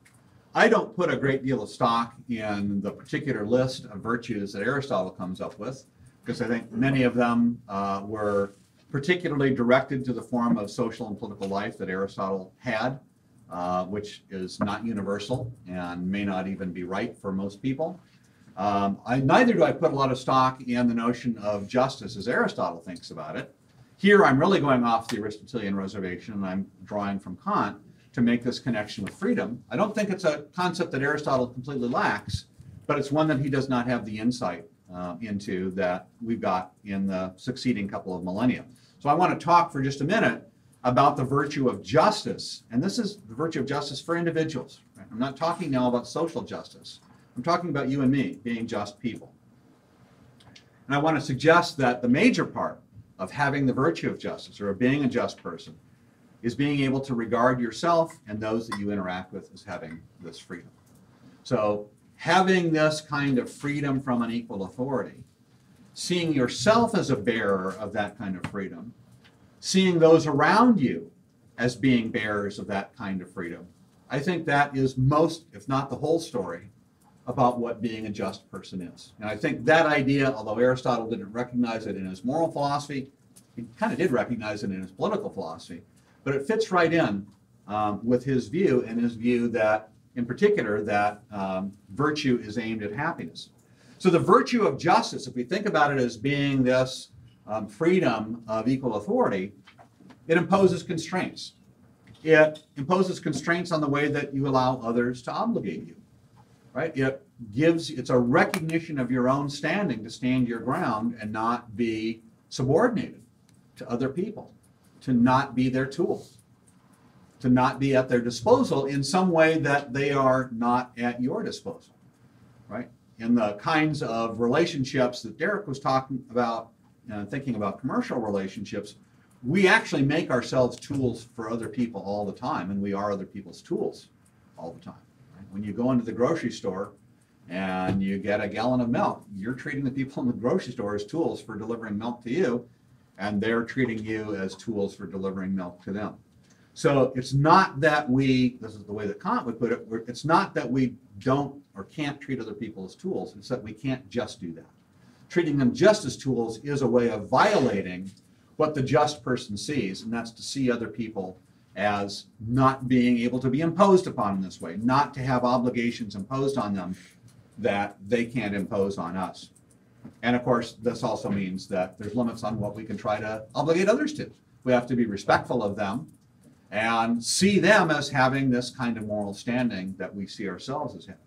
Speaker 2: I don't put a great deal of stock in the particular list of virtues that Aristotle comes up with, because I think many of them were particularly directed to the form of social and political life that Aristotle had, which is not universal and may not even be right for most people. Neither do I put a lot of stock in the notion of justice as Aristotle thinks about it. Here I'm really going off the Aristotelian reservation, and I'm drawing from Kant to make this connection with freedom. I don't think it's a concept that Aristotle completely lacks, but it's one that he does not have the insight into that we've got in the succeeding couple of millennia. So I want to talk for just a minute about the virtue of justice, and this is the virtue of justice for individuals. Right? I'm not talking now about social justice. I'm talking about you and me being just people. And I want to suggest that the major part of having the virtue of justice, or of being a just person, is being able to regard yourself and those that you interact with as having this freedom. So having this kind of freedom from an equal authority, seeing yourself as a bearer of that kind of freedom, seeing those around you as being bearers of that kind of freedom, I think that is most, if not the whole story, about what being a just person is. And I think that idea, although Aristotle didn't recognize it in his moral philosophy, he kind of did recognize it in his political philosophy, but it fits right in with his view, and his view that, in particular, that virtue is aimed at happiness. So the virtue of justice, if we think about it as being this freedom of equal authority, it imposes constraints. It imposes constraints on the way that you allow others to obligate you, right? It's a recognition of your own standing to stand your ground and not be subordinated to other people, to not be their tool, to not be at their disposal in some way that they are not at your disposal, right? In the kinds of relationships that Derek was talking about, thinking about commercial relationships, we actually make ourselves tools for other people all the time, and we are other people's tools all the time. Right? When you go into the grocery store and you get a gallon of milk, you're treating the people in the grocery store as tools for delivering milk to you, and they're treating you as tools for delivering milk to them. So it's not that this is the way that Kant would put it, it's not that we don't or can't treat other people as tools, it's that we can't just do that. Treating them just as tools is a way of violating what the just person sees, and that's to see other people as not being able to be imposed upon in this way, not to have obligations imposed on them that they can't impose on us. And of course, this also means that there's limits on what we can try to obligate others to. We have to be respectful of them and see them as having this kind of moral standing that we see ourselves as having.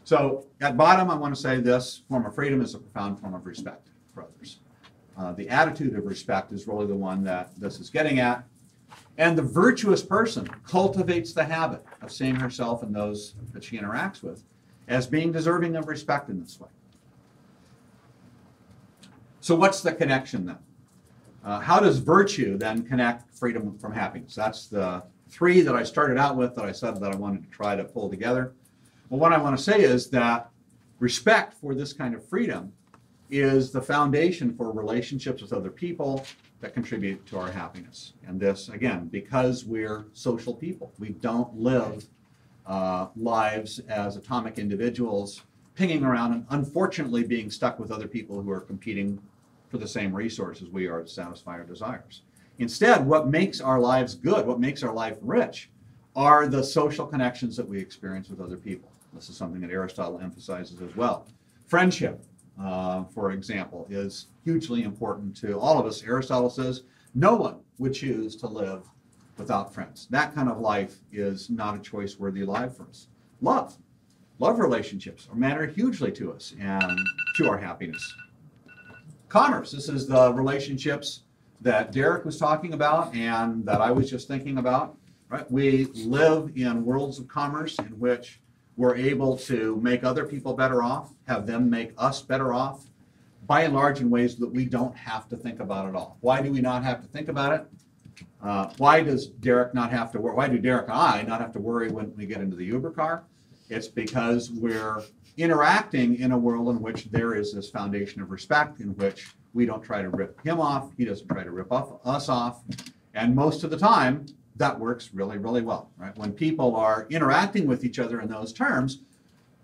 Speaker 2: So at bottom, I want to say this form of freedom is a profound form of respect for others. The attitude of respect is really the one that this is getting at. And the virtuous person cultivates the habit of seeing herself and those that she interacts with as being deserving of respect in this way. So what's the connection then? How does virtue then connect freedom from happiness? That's the three that I started out with that I said that I wanted to try to pull together. Well, what I want to say is that respect for this kind of freedom is the foundation for relationships with other people that contribute to our happiness. And this, again, because we're social people. We don't live lives as atomic individuals pinging around and unfortunately being stuck with other people who are competing for the same resources we are to satisfy our desires. Instead, what makes our lives good, what makes our life rich, are the social connections that we experience with other people. This is something that Aristotle emphasizes as well. Friendship, for example, is hugely important to all of us. Aristotle says no one would choose to live without friends. That kind of life is not a choice-worthy life for us. Love relationships matter hugely to us and to our happiness. commerce. This is the relationships that Derek was talking about and that I was just thinking about. Right? We live in worlds of commerce in which we're able to make other people better off, have them make us better off, by and large in ways that we don't have to think about at all. Why do we not have to think about it? Why does Derek not have to worry? Why do Derek and I not have to worry when we get into the Uber car? It's because we're interacting in a world in which there is this foundation of respect, in which we don't try to rip him off, he doesn't try to rip us off, and most of the time that works really, really well. Right? When people are interacting with each other in those terms,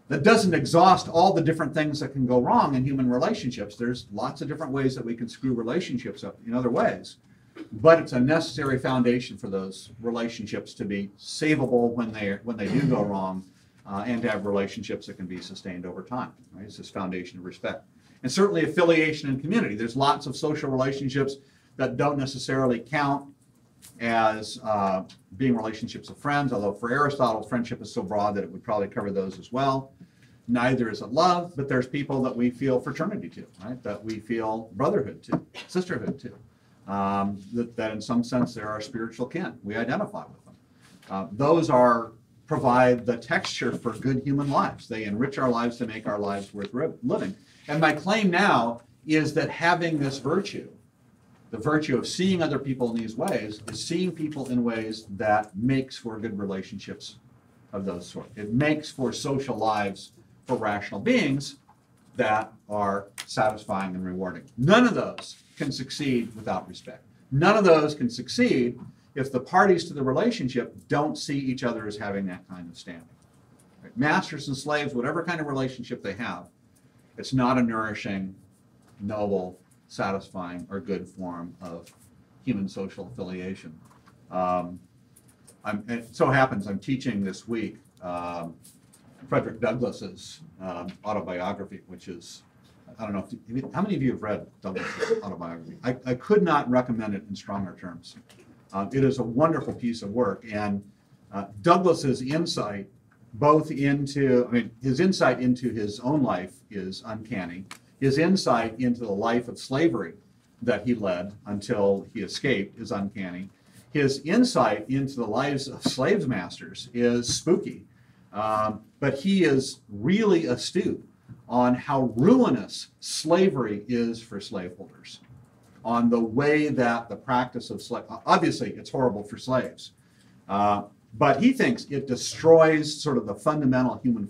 Speaker 2: that doesn't exhaust all the different things that can go wrong in human relationships. There's lots of different ways that we can screw relationships up in other ways. But it's a necessary foundation for those relationships to be savable when they do go wrong, and to have relationships that can be sustained over time. Right? It's this foundation of respect. And certainly affiliation and community. There's lots of social relationships that don't necessarily count as being relationships of friends, although for Aristotle, friendship is so broad that it would probably cover those as well. Neither is it love, but there's people that we feel fraternity to, right? That we feel brotherhood to, sisterhood to. That in some sense they're our spiritual kin. We identify with them. Those provide the texture for good human lives. They enrich our lives to make our lives worth living. And my claim now is that having this virtue, the virtue of seeing other people in these ways, is seeing people in ways that makes for good relationships of those sort. It makes for social lives for rational beings that are satisfying and rewarding. None of those can succeed without respect. None of those can succeed if the parties to the relationship don't see each other as having that kind of standing. Right? Masters and slaves, whatever kind of relationship they have, it's not a nourishing, noble, satisfying, or good form of human social affiliation. It so happens I'm teaching this week Frederick Douglass's autobiography, which is, I don't know, how many of you have read Douglass's autobiography? I could not recommend it in stronger terms. It is a wonderful piece of work, and Douglass's insight both into, his insight into his own life is uncanny. His insight into the life of slavery that he led until he escaped is uncanny. His insight into the lives of slave masters is spooky. But he is really astute on how ruinous slavery is for slaveholders, on the way that the practice of slavery, obviously it's horrible for slaves, but he thinks it destroys sort of the fundamental human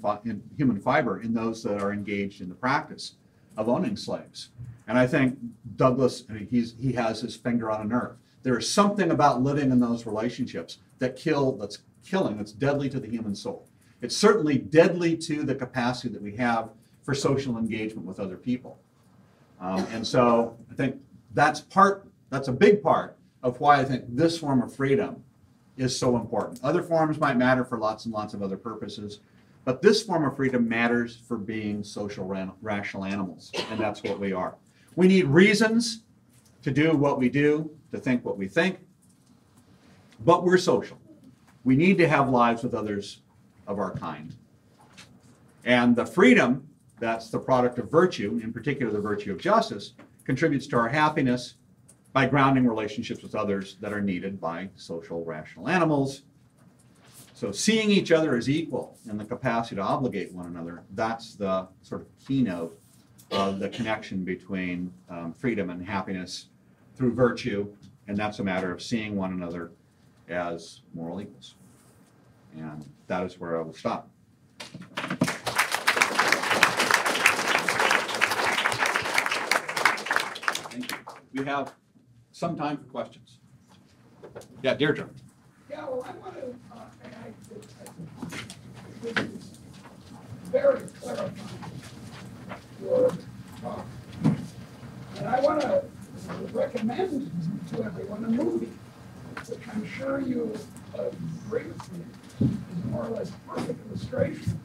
Speaker 2: fiber in those that are engaged in the practice of owning slaves. And I think Douglass, he has his finger on a nerve. There is something about living in those relationships that's deadly to the human soul. It's certainly deadly to the capacity that we have for social engagement with other people. And so I think that's a big part of why I think this form of freedom is so important. Other forms might matter for lots and lots of other purposes, but this form of freedom matters for being social rational animals, and that's what we are. We need reasons to do what we do, to think what we think, but we're social. We need to have lives with others of our kind. And the freedom that's the product of virtue, in particular the virtue of justice, contributes to our happiness by grounding relationships with others that are needed by social rational animals. So seeing each other as equal in the capacity to obligate one another, that's the sort of keynote of the connection between freedom and happiness through virtue, and that's a matter of seeing one another as moral equals. And that is where I will stop. Thank you. We have some time for questions. Yeah, Deirdre.
Speaker 3: Yeah, well, I want to add this is very clarifying, your talk. And I want to recommend to everyone a movie, which I'm sure you agree with me, is more or less perfect illustration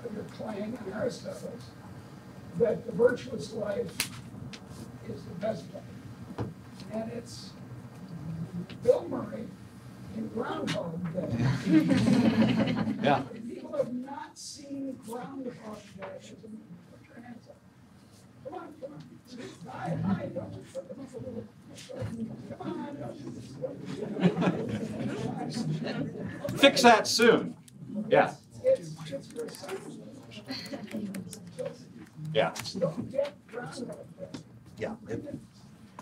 Speaker 3: of your claim in Aristotle's that the virtuous life is the best life. And it's Bill Murray in Groundhog Day.
Speaker 2: Yeah.
Speaker 3: If people have not seen Groundhog Day, put your hands up. Come on, come on. I don't. Come on.
Speaker 2: Fix that soon. Yeah.
Speaker 3: It's reception.
Speaker 2: Yeah.
Speaker 3: Don't get drowned out there.
Speaker 2: Yeah.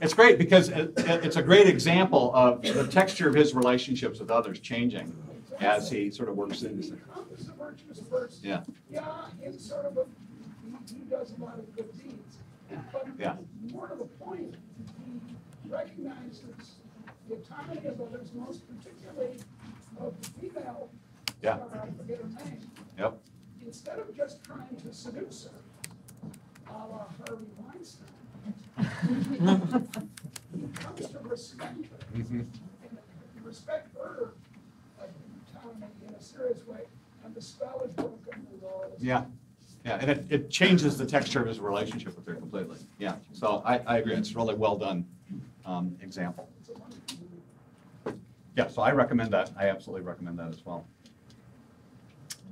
Speaker 2: It's great because it's a great example of the texture of his relationships with others changing as he sort of works in this.
Speaker 3: He's a virtuous person.
Speaker 2: Yeah.
Speaker 3: Yeah, in sort of he does a lot of good deeds. But
Speaker 2: Yeah.
Speaker 3: more to the point, he recognizes the autonomy of others, most particularly of the female.
Speaker 2: Yeah.
Speaker 3: I forget her name.
Speaker 2: Yep.
Speaker 3: Instead of just trying to seduce her, a la Harvey Weinstein, he comes to respect her. And respect her autonomy in a serious way, and the spell is broken with all this.
Speaker 2: Yeah. Yeah, and it changes the texture of his relationship with her completely. Yeah, so I agree. It's a really well done example. Yeah, so I recommend that. I absolutely recommend that as well.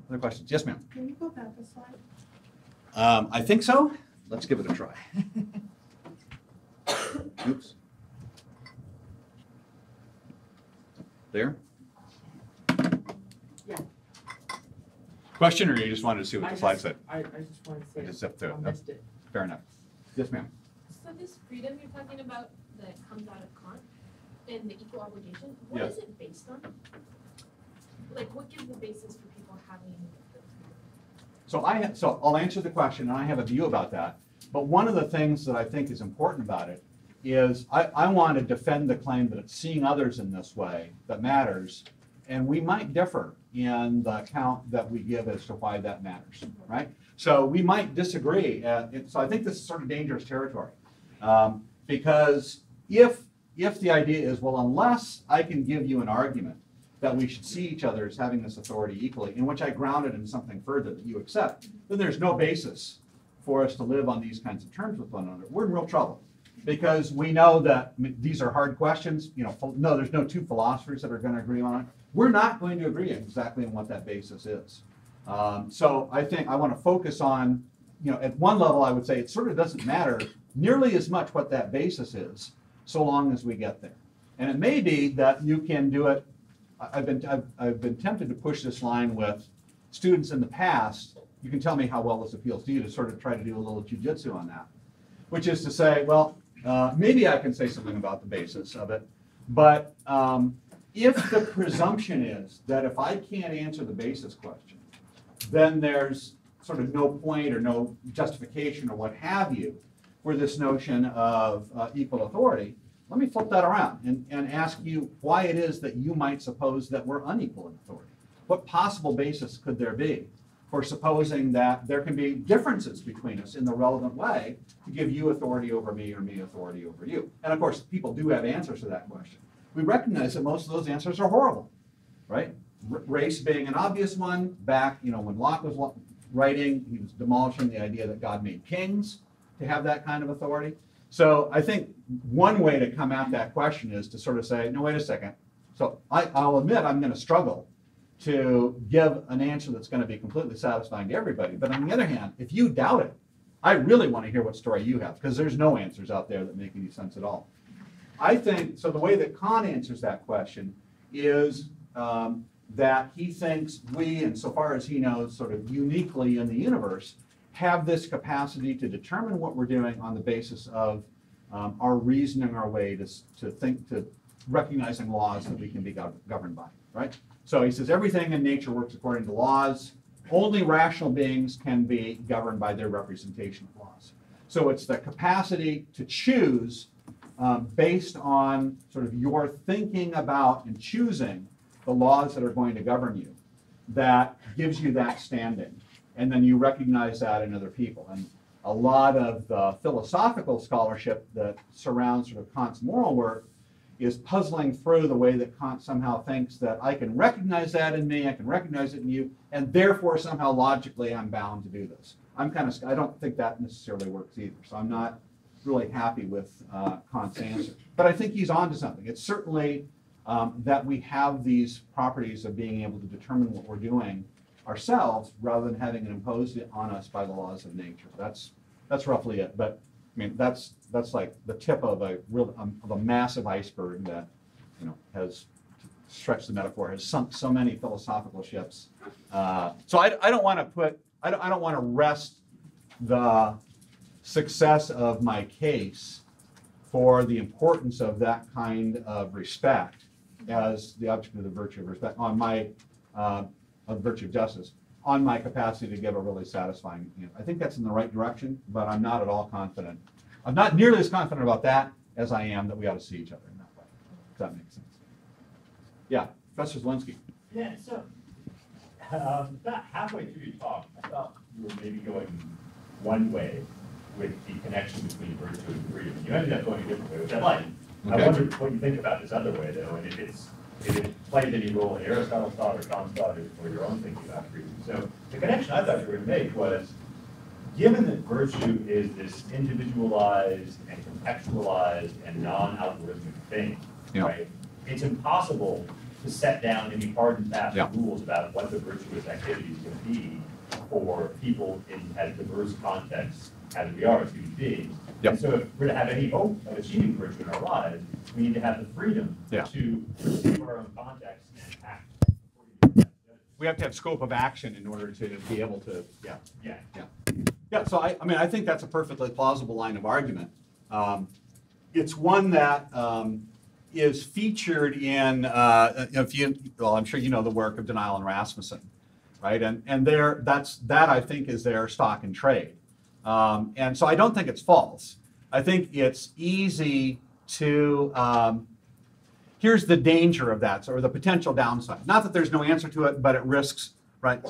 Speaker 2: Other questions? Yes, ma'am.
Speaker 4: Can you go back a slide?
Speaker 2: I think so. Let's give it a try. Oops. There?
Speaker 4: Yeah.
Speaker 2: Question, or you just wanted to see what the slide said?
Speaker 4: I just wanted to say.
Speaker 2: I just zipped through it.
Speaker 4: I missed it.
Speaker 2: Fair enough. Yes, ma'am.
Speaker 5: So this freedom you're talking about that comes out of Kant and the equal obligation, what
Speaker 2: Yeah.
Speaker 5: is it based on? Like, what gives the basis for people having the freedom?
Speaker 2: So I'll answer the question, and I have a view about that. But one of the things that I think is important about it is I want to defend the claim that it's seeing others in this way that matters, and we might differ in the account that we give as to why that matters, right? So we might disagree. So I think this is sort of dangerous territory, because if the idea is, well, unless I can give you an argument that we should see each other as having this authority equally, in which I ground it in something further that you accept, then there's no basis for us to live on these kinds of terms with one another. We're in real trouble, because we know that these are hard questions. You know, no, there's no two philosophers that are going to agree on it. We're not going to agree exactly on what that basis is. So I think I want to focus on, at one level, I would say it sort of doesn't matter nearly as much what that basis is, so long as we get there. And it may be that you can do it. I've been tempted to push this line with students in the past. You can tell me how well this appeals to you, to sort of try to do a little jujitsu on that, which is to say, well, maybe I can say something about the basis of it, but if the presumption is that if I can't answer the basis question, then there's sort of no point or no justification or what have you for this notion of equal authority, let me flip that around and ask you why it is that you might suppose that we're unequal in authority. What possible basis could there be for supposing that there can be differences between us in the relevant way to give you authority over me or me authority over you? And of course, people do have answers to that question. We recognize that most of those answers are horrible, right? Race being an obvious one. Back, when Locke was writing, he was demolishing the idea that God made kings to have that kind of authority. So I think one way to come at that question is to sort of say, no, wait a second. So I'll admit I'm going to struggle to give an answer that's going to be completely satisfying to everybody. But on the other hand, if you doubt it, I really want to hear what story you have, because there's no answers out there that make any sense at all. I think, so the way that Kant answers that question is that he thinks we, and so far as he knows, sort of uniquely in the universe, have this capacity to determine what we're doing on the basis of our reasoning our way to recognizing laws that we can be governed by, right? So he says everything in nature works according to laws. Only rational beings can be governed by their representation of laws. So it's the capacity to choose based on sort of your thinking about and choosing the laws that are going to govern you that gives you that standing. And then you recognize that in other people. And a lot of the philosophical scholarship that surrounds sort of Kant's moral work is puzzling through the way that Kant somehow thinks that I can recognize that in me, I can recognize it in you, and therefore somehow logically I'm bound to do this. I don't think that necessarily works either. So I'm not really happy with Kant's answer. But I think he's onto something. It's certainly that we have these properties of being able to determine what we're doing ourselves rather than having it imposed on us by the laws of nature. That's roughly it. But mean, that's like the tip of a massive iceberg that, has, to stretch the metaphor, has sunk so many philosophical ships. So I don't want to rest the success of my case for the importance of that kind of respect as the object of the virtue of respect on my of virtue of justice on my capacity to give a really satisfying. I think that's in the right direction, but I'm not at all confident. I'm not nearly as confident about that as I am that we ought to see each other in that way. If that makes sense. Yeah, Professor Zelensky.
Speaker 6: Yeah, so about halfway through your talk, I thought you were maybe going one way with the connection between virtue and freedom. You ended up going a different way, which I like.
Speaker 2: Okay.
Speaker 6: I wonder what you think about this other way, though, and if it played any role in Aristotle's thought or Kant's thought or your own thinking about freedom. So the connection I thought you were going to make was, given that virtue is this individualized and contextualized and non-algorithmic thing,
Speaker 2: Yeah.
Speaker 6: right? It's impossible to set down any hard and fast
Speaker 2: Yeah.
Speaker 6: rules about what the virtuous activity is going to be for people in as diverse contexts as we are as human beings.
Speaker 2: Yep.
Speaker 6: And so if we're to have any hope of achieving virtue in our lives, we need to have the freedom
Speaker 2: Yeah.
Speaker 6: to perceive our own context and act according to that.
Speaker 2: We have to have scope of action in order to be able to, yeah.
Speaker 6: Yeah.
Speaker 2: Yeah, so I mean, I think that's a perfectly plausible line of argument. It's one that is featured in, well, I'm sure you know the work of Denial and Rasmussen, right? And that I think is their stock in trade. And so I don't think it's false. I think it's easy to, here's the danger of that, or the potential downside. Not that there's no answer to it, but it risks, right,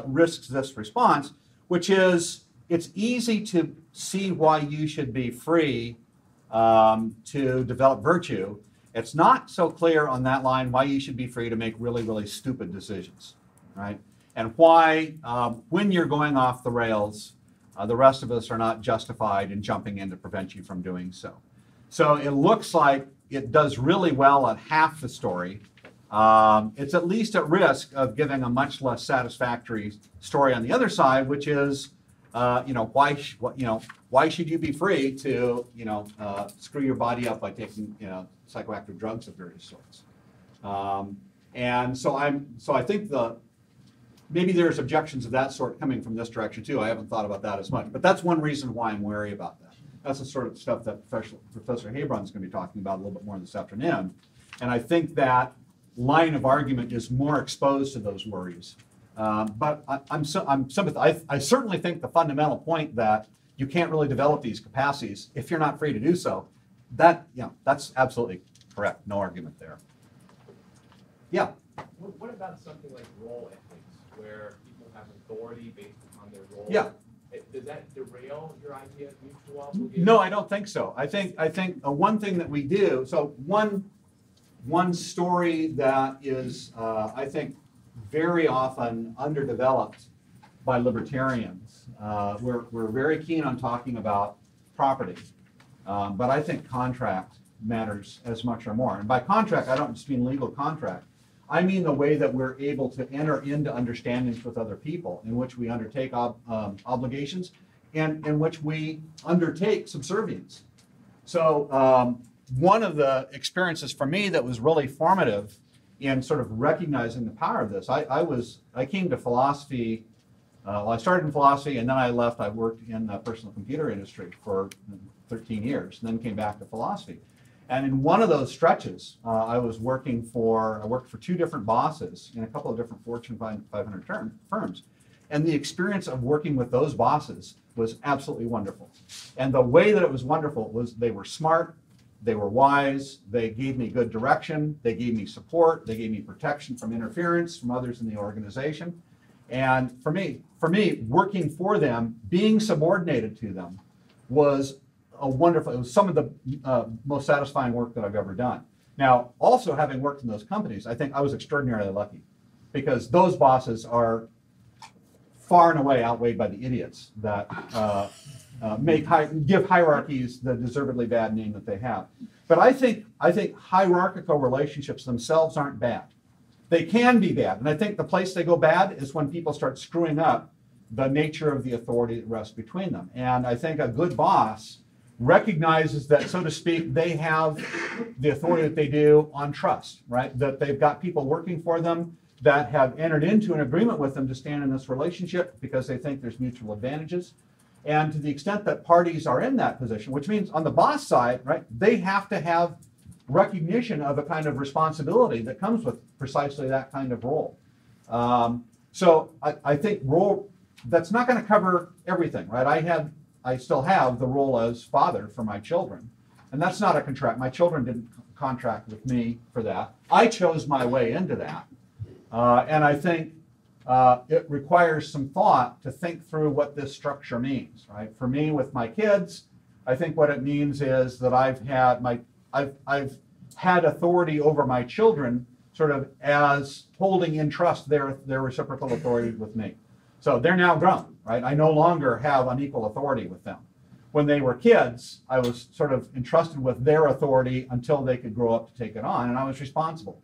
Speaker 2: risks this response, which is it's easy to see why you should be free to develop virtue. It's not so clear on that line why you should be free to make really, really stupid decisions, right? And why, when you're going off the rails, the rest of us are not justified in jumping in to prevent you from doing so. So it looks like it does really well at half the story. It's at least at risk of giving a much less satisfactory story on the other side, which is, why should you be free to, screw your body up by taking, psychoactive drugs of various sorts? And so I think maybe there's objections of that sort coming from this direction too. I haven't thought about that as much, but that's one reason why I'm wary about that. That's the sort of stuff that Professor Hebron's going to be talking about a little bit more this afternoon. And I think that line of argument is more exposed to those worries. But I certainly think the fundamental point that you can't really develop these capacities if you're not free to do so, that's absolutely correct. No argument there. Yeah.
Speaker 7: What about something like role ethics, where people have authority based upon their role?
Speaker 2: Yeah.
Speaker 7: Does that derail your idea of mutual obligation?
Speaker 2: No, I don't think so. I think one thing that we do, so one story that is, I think, very often underdeveloped by libertarians. We're very keen on talking about property, but I think contract matters as much or more. And by contract, I don't just mean legal contract. I mean the way that we're able to enter into understandings with other people in which we undertake obligations and in which we undertake subservience. So one of the experiences for me that was really formative in sort of recognizing the power of this, I came to philosophy, I started in philosophy and then I left. I worked in the personal computer industry for 13 years and then came back to philosophy. And in one of those stretches, I worked for two different bosses in a couple of different Fortune 500 firms. And the experience of working with those bosses was absolutely wonderful. And the way that it was wonderful was they were smart, they were wise, they gave me good direction, they gave me support, they gave me protection from interference from others in the organization. And for me, working for them, being subordinated to them was it was some of the most satisfying work that I've ever done. Now, also having worked in those companies, I think I was extraordinarily lucky because those bosses are far and away outweighed by the idiots that give hierarchies the deservedly bad name that they have. But I think hierarchical relationships themselves aren't bad. They can be bad, and I think the place they go bad is when people start screwing up the nature of the authority that rests between them. And I think a good boss recognizes that, so to speak, they have the authority that they do on trust, right? That they've got people working for them that have entered into an agreement with them to stand in this relationship because they think there's mutual advantages. And to the extent that parties are in that position, which means on the boss side, right, they have to have recognition of a kind of responsibility that comes with precisely that kind of role. So I think role, that's not going to cover everything, right? I still have the role as father for my children, and that's not a contract. My children didn't contract with me for that. I chose my way into that, and I think it requires some thought to think through what this structure means, right? For me, with my kids, I think what it means is that I've had authority over my children, sort of as holding in trust their reciprocal authority with me. So they're now grown, right? I no longer have unequal authority with them. When they were kids, I was sort of entrusted with their authority until they could grow up to take it on, and I was responsible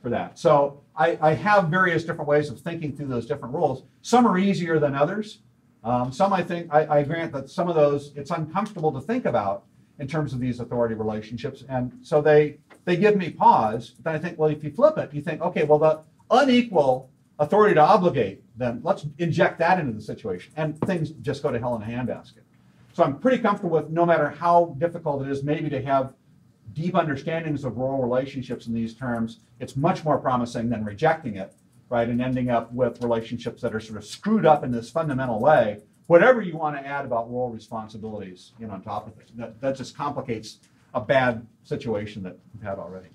Speaker 2: for that. So I have various different ways of thinking through those different roles. Some are easier than others. Some I think, I grant that some of those, it's uncomfortable to think about in terms of these authority relationships, and so they give me pause. But then I think, well, if you flip it, you think, okay, well, the unequal authority to obligate, then let's inject that into the situation, and things just go to hell in a handbasket. So I'm pretty comfortable with, no matter how difficult it is maybe to have deep understandings of role relationships in these terms, it's much more promising than rejecting it, right, and ending up with relationships that are sort of screwed up in this fundamental way. Whatever you want to add about role responsibilities, on top of it, that just complicates a bad situation that we've had already.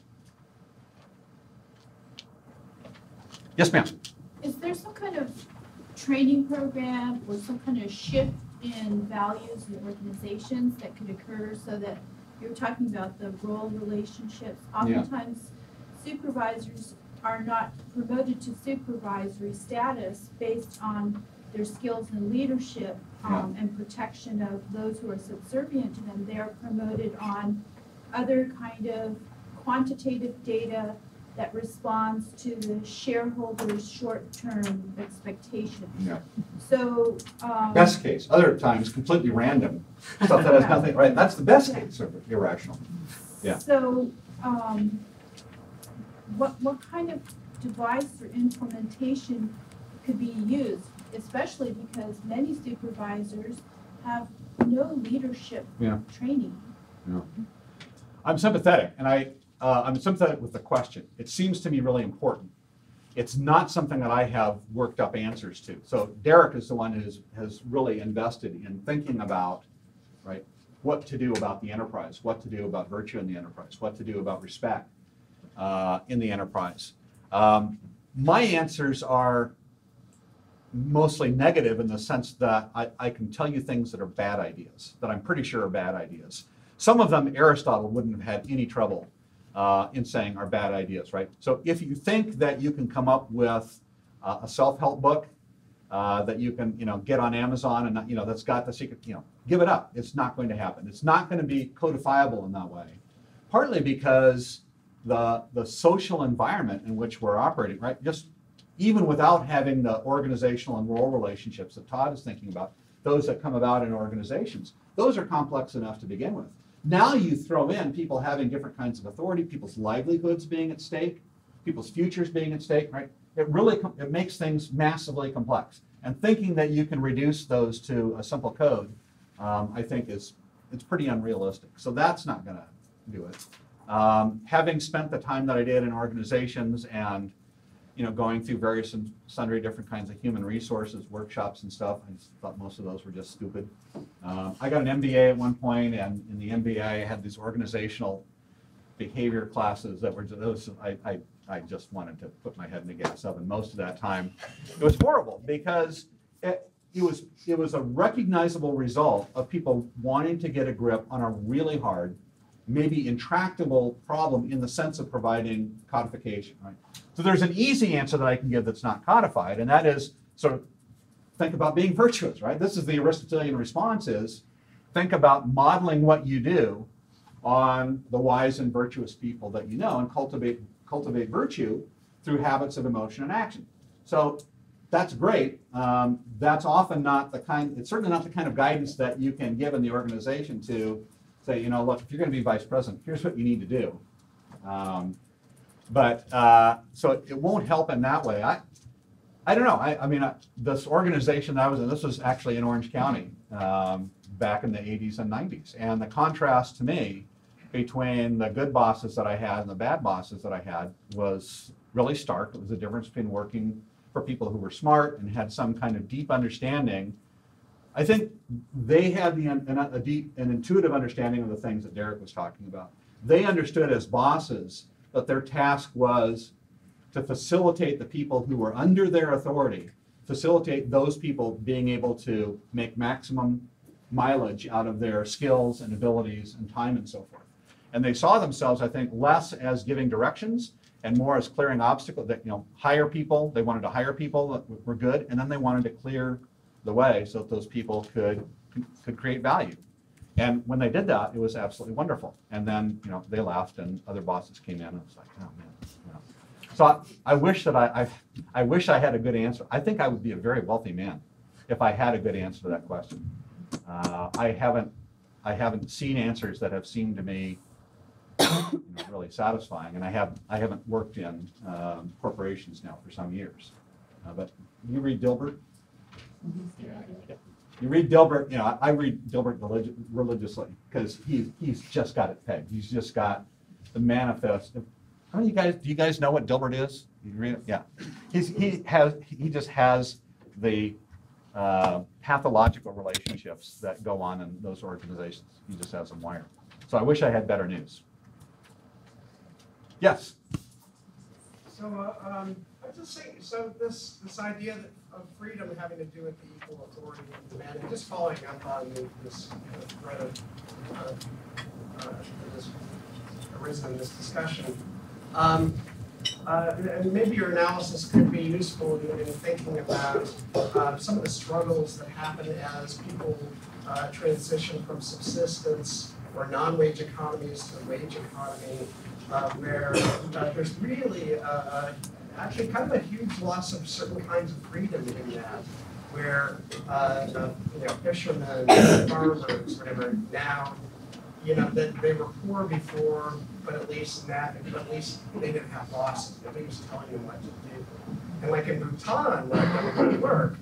Speaker 2: Yes, ma'am.
Speaker 8: Is there some kind of training program or some kind of shift in values in organizations that could occur, so that you're talking about the role relationships? Oftentimes, supervisors are not promoted to supervisory status based on their skills in leadership and protection of those who are subservient to them. They are promoted on other kind of quantitative data that responds to the shareholders' short-term expectations.
Speaker 2: Yeah.
Speaker 8: So
Speaker 2: Best case. Other times, completely random stuff that has nothing. Right. That's the best case of irrational. Yeah.
Speaker 8: So what kind of device or implementation could be used, especially because many supervisors have no leadership training?
Speaker 2: Yeah. I'm sympathetic, and I'm sympathetic with the question. It seems to me really important. It's not something that I have worked up answers to. So Derek is the one who has really invested in thinking about, right, what to do about the enterprise, what to do about virtue in the enterprise, what to do about respect in the enterprise. My answers are mostly negative in the sense that I can tell you things that are bad ideas, that I'm pretty sure are bad ideas. Some of them Aristotle wouldn't have had any trouble in saying are bad ideas, right? So if you think that you can come up with a self-help book that you can, get on Amazon and, that's got the secret, give it up. It's not going to happen. It's not going to be codifiable in that way. Partly because the social environment in which we're operating, right? Just even without having the organizational and role relationships that Todd is thinking about, those that come about in organizations, those are complex enough to begin with. Now you throw in people having different kinds of authority, people's livelihoods being at stake, people's futures being at stake, right? It makes things massively complex. And thinking that you can reduce those to a simple code, I think it's pretty unrealistic. So that's not going to do it. Having spent the time that I did in organizations and going through various and sundry different kinds of human resources, workshops and stuff, I just thought most of those were just stupid. I got an MBA at one point, and in the MBA I had these organizational behavior classes that were those. I just wanted to put my head in the gas oven most of that time. It was horrible because it was a recognizable result of people wanting to get a grip on a really hard, maybe intractable problem in the sense of providing codification, right? So there's an easy answer that I can give that's not codified, and that is sort of think about being virtuous, right? This is the Aristotelian response is think about modeling what you do on the wise and virtuous people that you know and cultivate virtue through habits of emotion and action. So that's great. That's often not the kind, it's certainly not the kind of guidance that you can give in the organization to say, you know, look, if you're going to be vice president, here's what you need to do. So it won't help in that way. I don't know. I mean, this organization that I was in, this was actually in Orange County back in the 80s and 90s. And the contrast to me between the good bosses that I had and the bad bosses that I had was really stark. It was the difference between working for people who were smart and had some kind of deep understanding. I think they had a deep and intuitive understanding of the things that Derek was talking about. They understood as bosses that their task was to facilitate the people who were under their authority, facilitate those people being able to make maximum mileage out of their skills and abilities and time and so forth. And they saw themselves, I think, less as giving directions and more as clearing obstacles, that, you know, hire people. They wanted to hire people that were good, and then they wanted to clear the way so that those people could create value. And when they did that, it was absolutely wonderful. And then, you know, they left and other bosses came in and it was like, oh man, you know. So I wish that I wish I had a good answer. I think I would be a very wealthy man if I had a good answer to that question. I haven't seen answers that have seemed to me really satisfying, and I haven't worked in corporations now for some years. But you read Dilbert? Yeah. You read Dilbert, you know, I read Dilbert religiously because he's just got it pegged. He's just got the manifest. How do you guys know what Dilbert is? You read it? Yeah. He just has the pathological relationships that go on in those organizations. He just has them wired. So I wish I had better news. Yes.
Speaker 9: So I was just saying, so this idea of freedom having to do with the equal authority of demanding, just following up on this thread of this arisen in this discussion. And maybe your analysis could be useful in thinking about some of the struggles that happen as people transition from subsistence or non-wage economies to the wage economy, where there's really actually kind of a huge loss of certain kinds of freedom in that, where you know, fishermen, farmers, whatever, now, you know, that they were poor before, but at least they didn't have bosses. Nobody was telling them what to do. And like in Bhutan, where I've done work,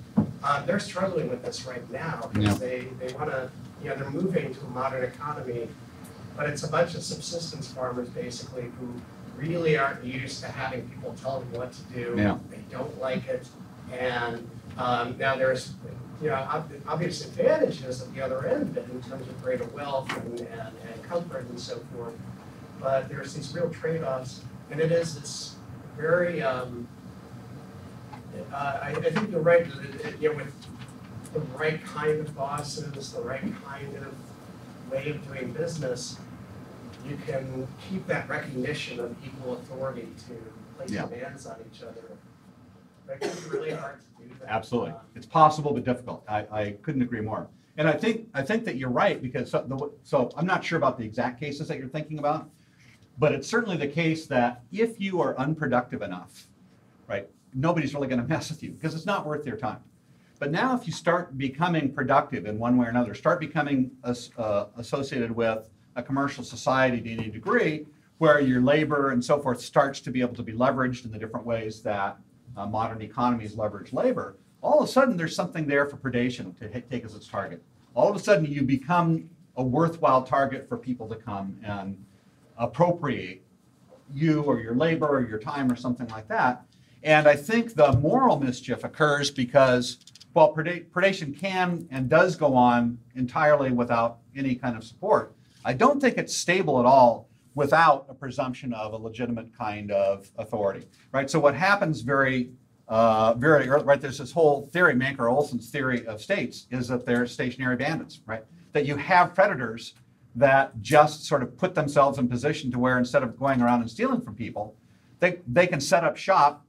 Speaker 9: they're struggling with this right now because they want to, you know, they're moving to a modern economy, but it's a bunch of subsistence farmers basically who really aren't used to having people tell them what to do. Yeah. They don't like it, and now there's, you know, obvious advantages at the other end of it in terms of greater wealth and comfort and so forth. But there's these real trade-offs, and it is this very. I think you're right. You know, with the right kind of bosses, the right kind of way of doing business, you can keep that recognition of equal authority to place demands on each other. But it's really hard to do that.
Speaker 2: Absolutely, it's possible but difficult. I couldn't agree more. And I think that you're right, because so I'm not sure about the exact cases that you're thinking about, but it's certainly the case that if you are unproductive enough, right, nobody's really going to mess with you because it's not worth their time. But now if you start becoming productive in one way or another, start becoming associated with a commercial society to any degree, where your labor and so forth starts to be able to be leveraged in the different ways that modern economies leverage labor, all of a sudden there's something there for predation to take as its target. All of a sudden you become a worthwhile target for people to come and appropriate you or your labor or your time or something like that. And I think the moral mischief occurs because, well, predation can and does go on entirely without any kind of support. I don't think it's stable at all without a presumption of a legitimate kind of authority, right? So what happens very early, right, there's this whole theory, Manker-Olson's theory of states, is that they're stationary bandits, right? That you have predators that just sort of put themselves in position to where instead of going around and stealing from people, they can set up shop,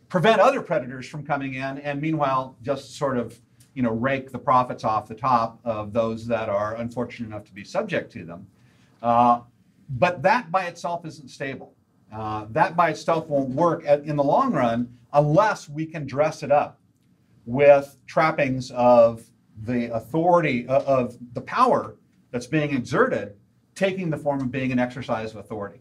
Speaker 2: prevent other predators from coming in, and meanwhile just sort of, you know, rake the profits off the top of those that are unfortunate enough to be subject to them. But that by itself isn't stable. That by itself won't work in the long run unless we can dress it up with trappings of the authority, of the power that's being exerted, taking the form of being an exercise of authority,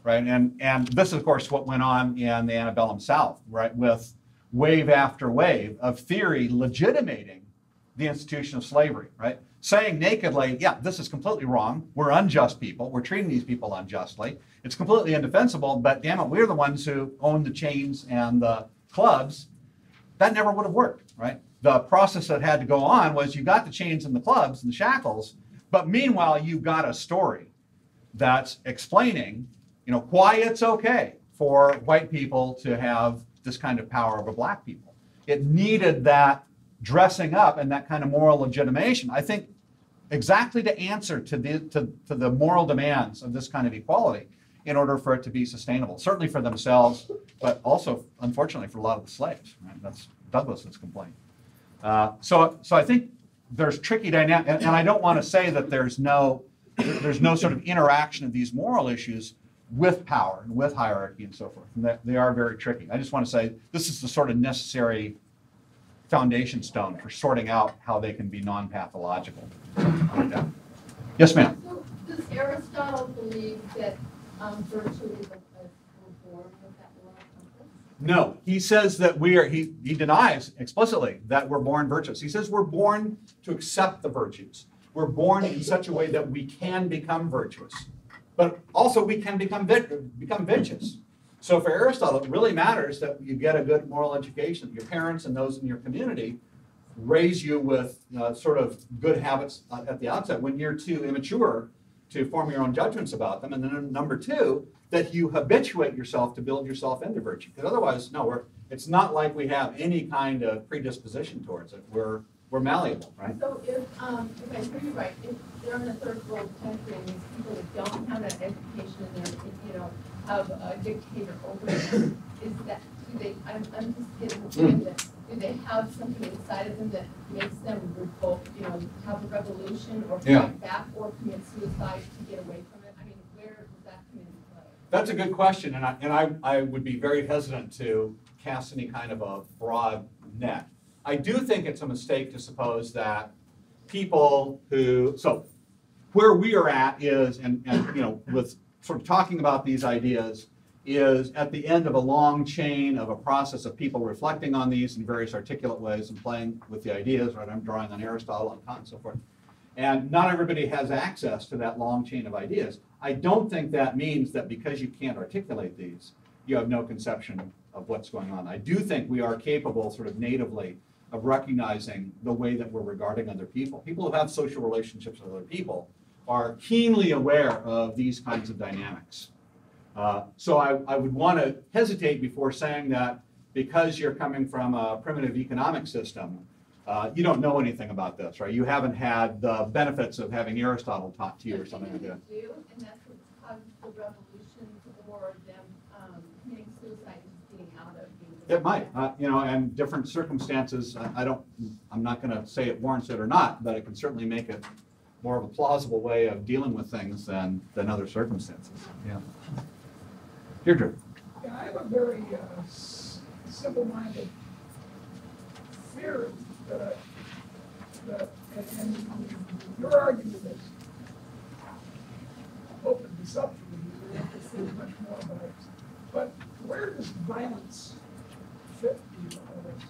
Speaker 2: right? And this is, of course, what went on in the antebellum South, right, with wave after wave of theory legitimating the institution of slavery, right? Saying nakedly, yeah, this is completely wrong. We're unjust people. We're treating these people unjustly. It's completely indefensible, but damn it, we're the ones who own the chains and the clubs. That never would have worked, right? The process that had to go on was you got the chains and the clubs and the shackles, but meanwhile, you've got a story that's explaining, why it's okay for white people to have this kind of power over black people. It needed that dressing up and that kind of moral legitimation, I think, exactly to answer to the moral demands of this kind of equality in order for it to be sustainable, certainly for themselves, but also, unfortunately, for a lot of the slaves. Right? That's Douglas's complaint. So I think there's tricky dynamics, and I don't want to say that there's no sort of interaction of these moral issues with power and with hierarchy and so forth. And that they are very tricky. I just want to say this is the sort of necessary foundation stone for sorting out how they can be non-pathological. Yes, ma'am.
Speaker 10: So does Aristotle believe that virtue is we're born with that moral compass?
Speaker 2: No, he says that he denies explicitly that we're born virtuous. He says we're born to accept the virtues. We're born in such a way that we can become virtuous, but also we can become vicious. So for Aristotle, it really matters that you get a good moral education. Your parents and those in your community raise you with sort of good habits at the outset when you're too immature to form your own judgments about them. And then number two, that you habituate yourself to build yourself into virtue. Because otherwise, no, it's not like we have any kind of predisposition towards it. We're malleable, right?
Speaker 10: So if I hear you right, if they're in a third world country and these people that don't have that education and they're, have a dictator over them, I'm just getting that, do they have something inside of them that makes them revolt, have a revolution or fight back or commit suicide to get away from it? I mean, where does that come into play?
Speaker 2: That's a good question, and I would be very hesitant to cast any kind of a broad net. I do think it's a mistake to suppose that people where we are at is, and with sort of talking about these ideas, is at the end of a long chain of a process of people reflecting on these in various articulate ways and playing with the ideas, right? I'm drawing on Aristotle and Kant and so forth. And not everybody has access to that long chain of ideas. I don't think that means that because you can't articulate these, you have no conception of what's going on. I do think we are capable sort of natively of recognizing the way that we're regarding other people. People who have social relationships with other people are keenly aware of these kinds of dynamics. So I would want to hesitate before saying that because you're coming from a primitive economic system, you don't know anything about this, right? You haven't had the benefits of having Aristotle taught to you or something like that.
Speaker 10: Do, and that's what caused the revolution or them committing suicide and getting out of being.
Speaker 2: It might, and different circumstances. I'm not going to say it warrants it or not, but it can certainly make it more of a plausible way of dealing with things than other circumstances. Yeah. Deirdre.
Speaker 3: Yeah, I have a very simple-minded theory and your argument is open this up for you. We have to think much more about it. But where does violence fit in all this?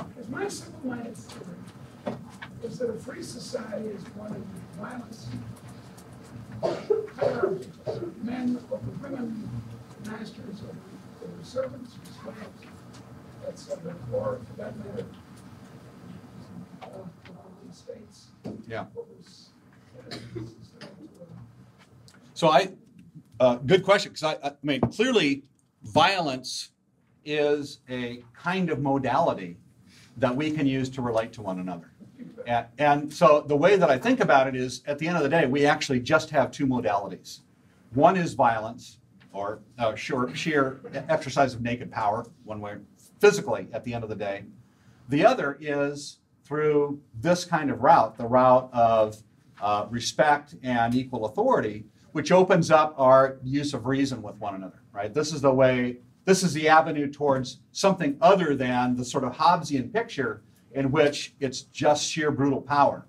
Speaker 3: Because my simple-minded theory is that a free society is one of violence. Men over women, masters over servants, or slaves, etc. Or for that matter, the states.
Speaker 2: Yeah. So good question, because I mean, clearly violence is a kind of modality that we can use to relate to one another. And so the way that I think about it is, at the end of the day, we actually just have two modalities. One is violence, or sheer exercise of naked power, one way, physically, at the end of the day. The other is through this kind of route, the route of respect and equal authority, which opens up our use of reason with one another, right? This is the way, this is the avenue towards something other than the sort of Hobbesian picture in which it's just sheer brutal power.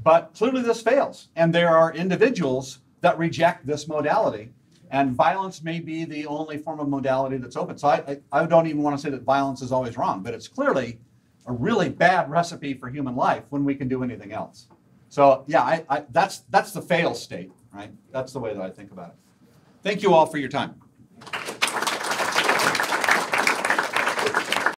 Speaker 2: But clearly this fails, and there are individuals that reject this modality, and violence may be the only form of modality that's open. So I don't even want to say that violence is always wrong, but it's clearly a really bad recipe for human life when we can do anything else. So yeah, that's the fail state, right? That's the way that I think about it. Thank you all for your time.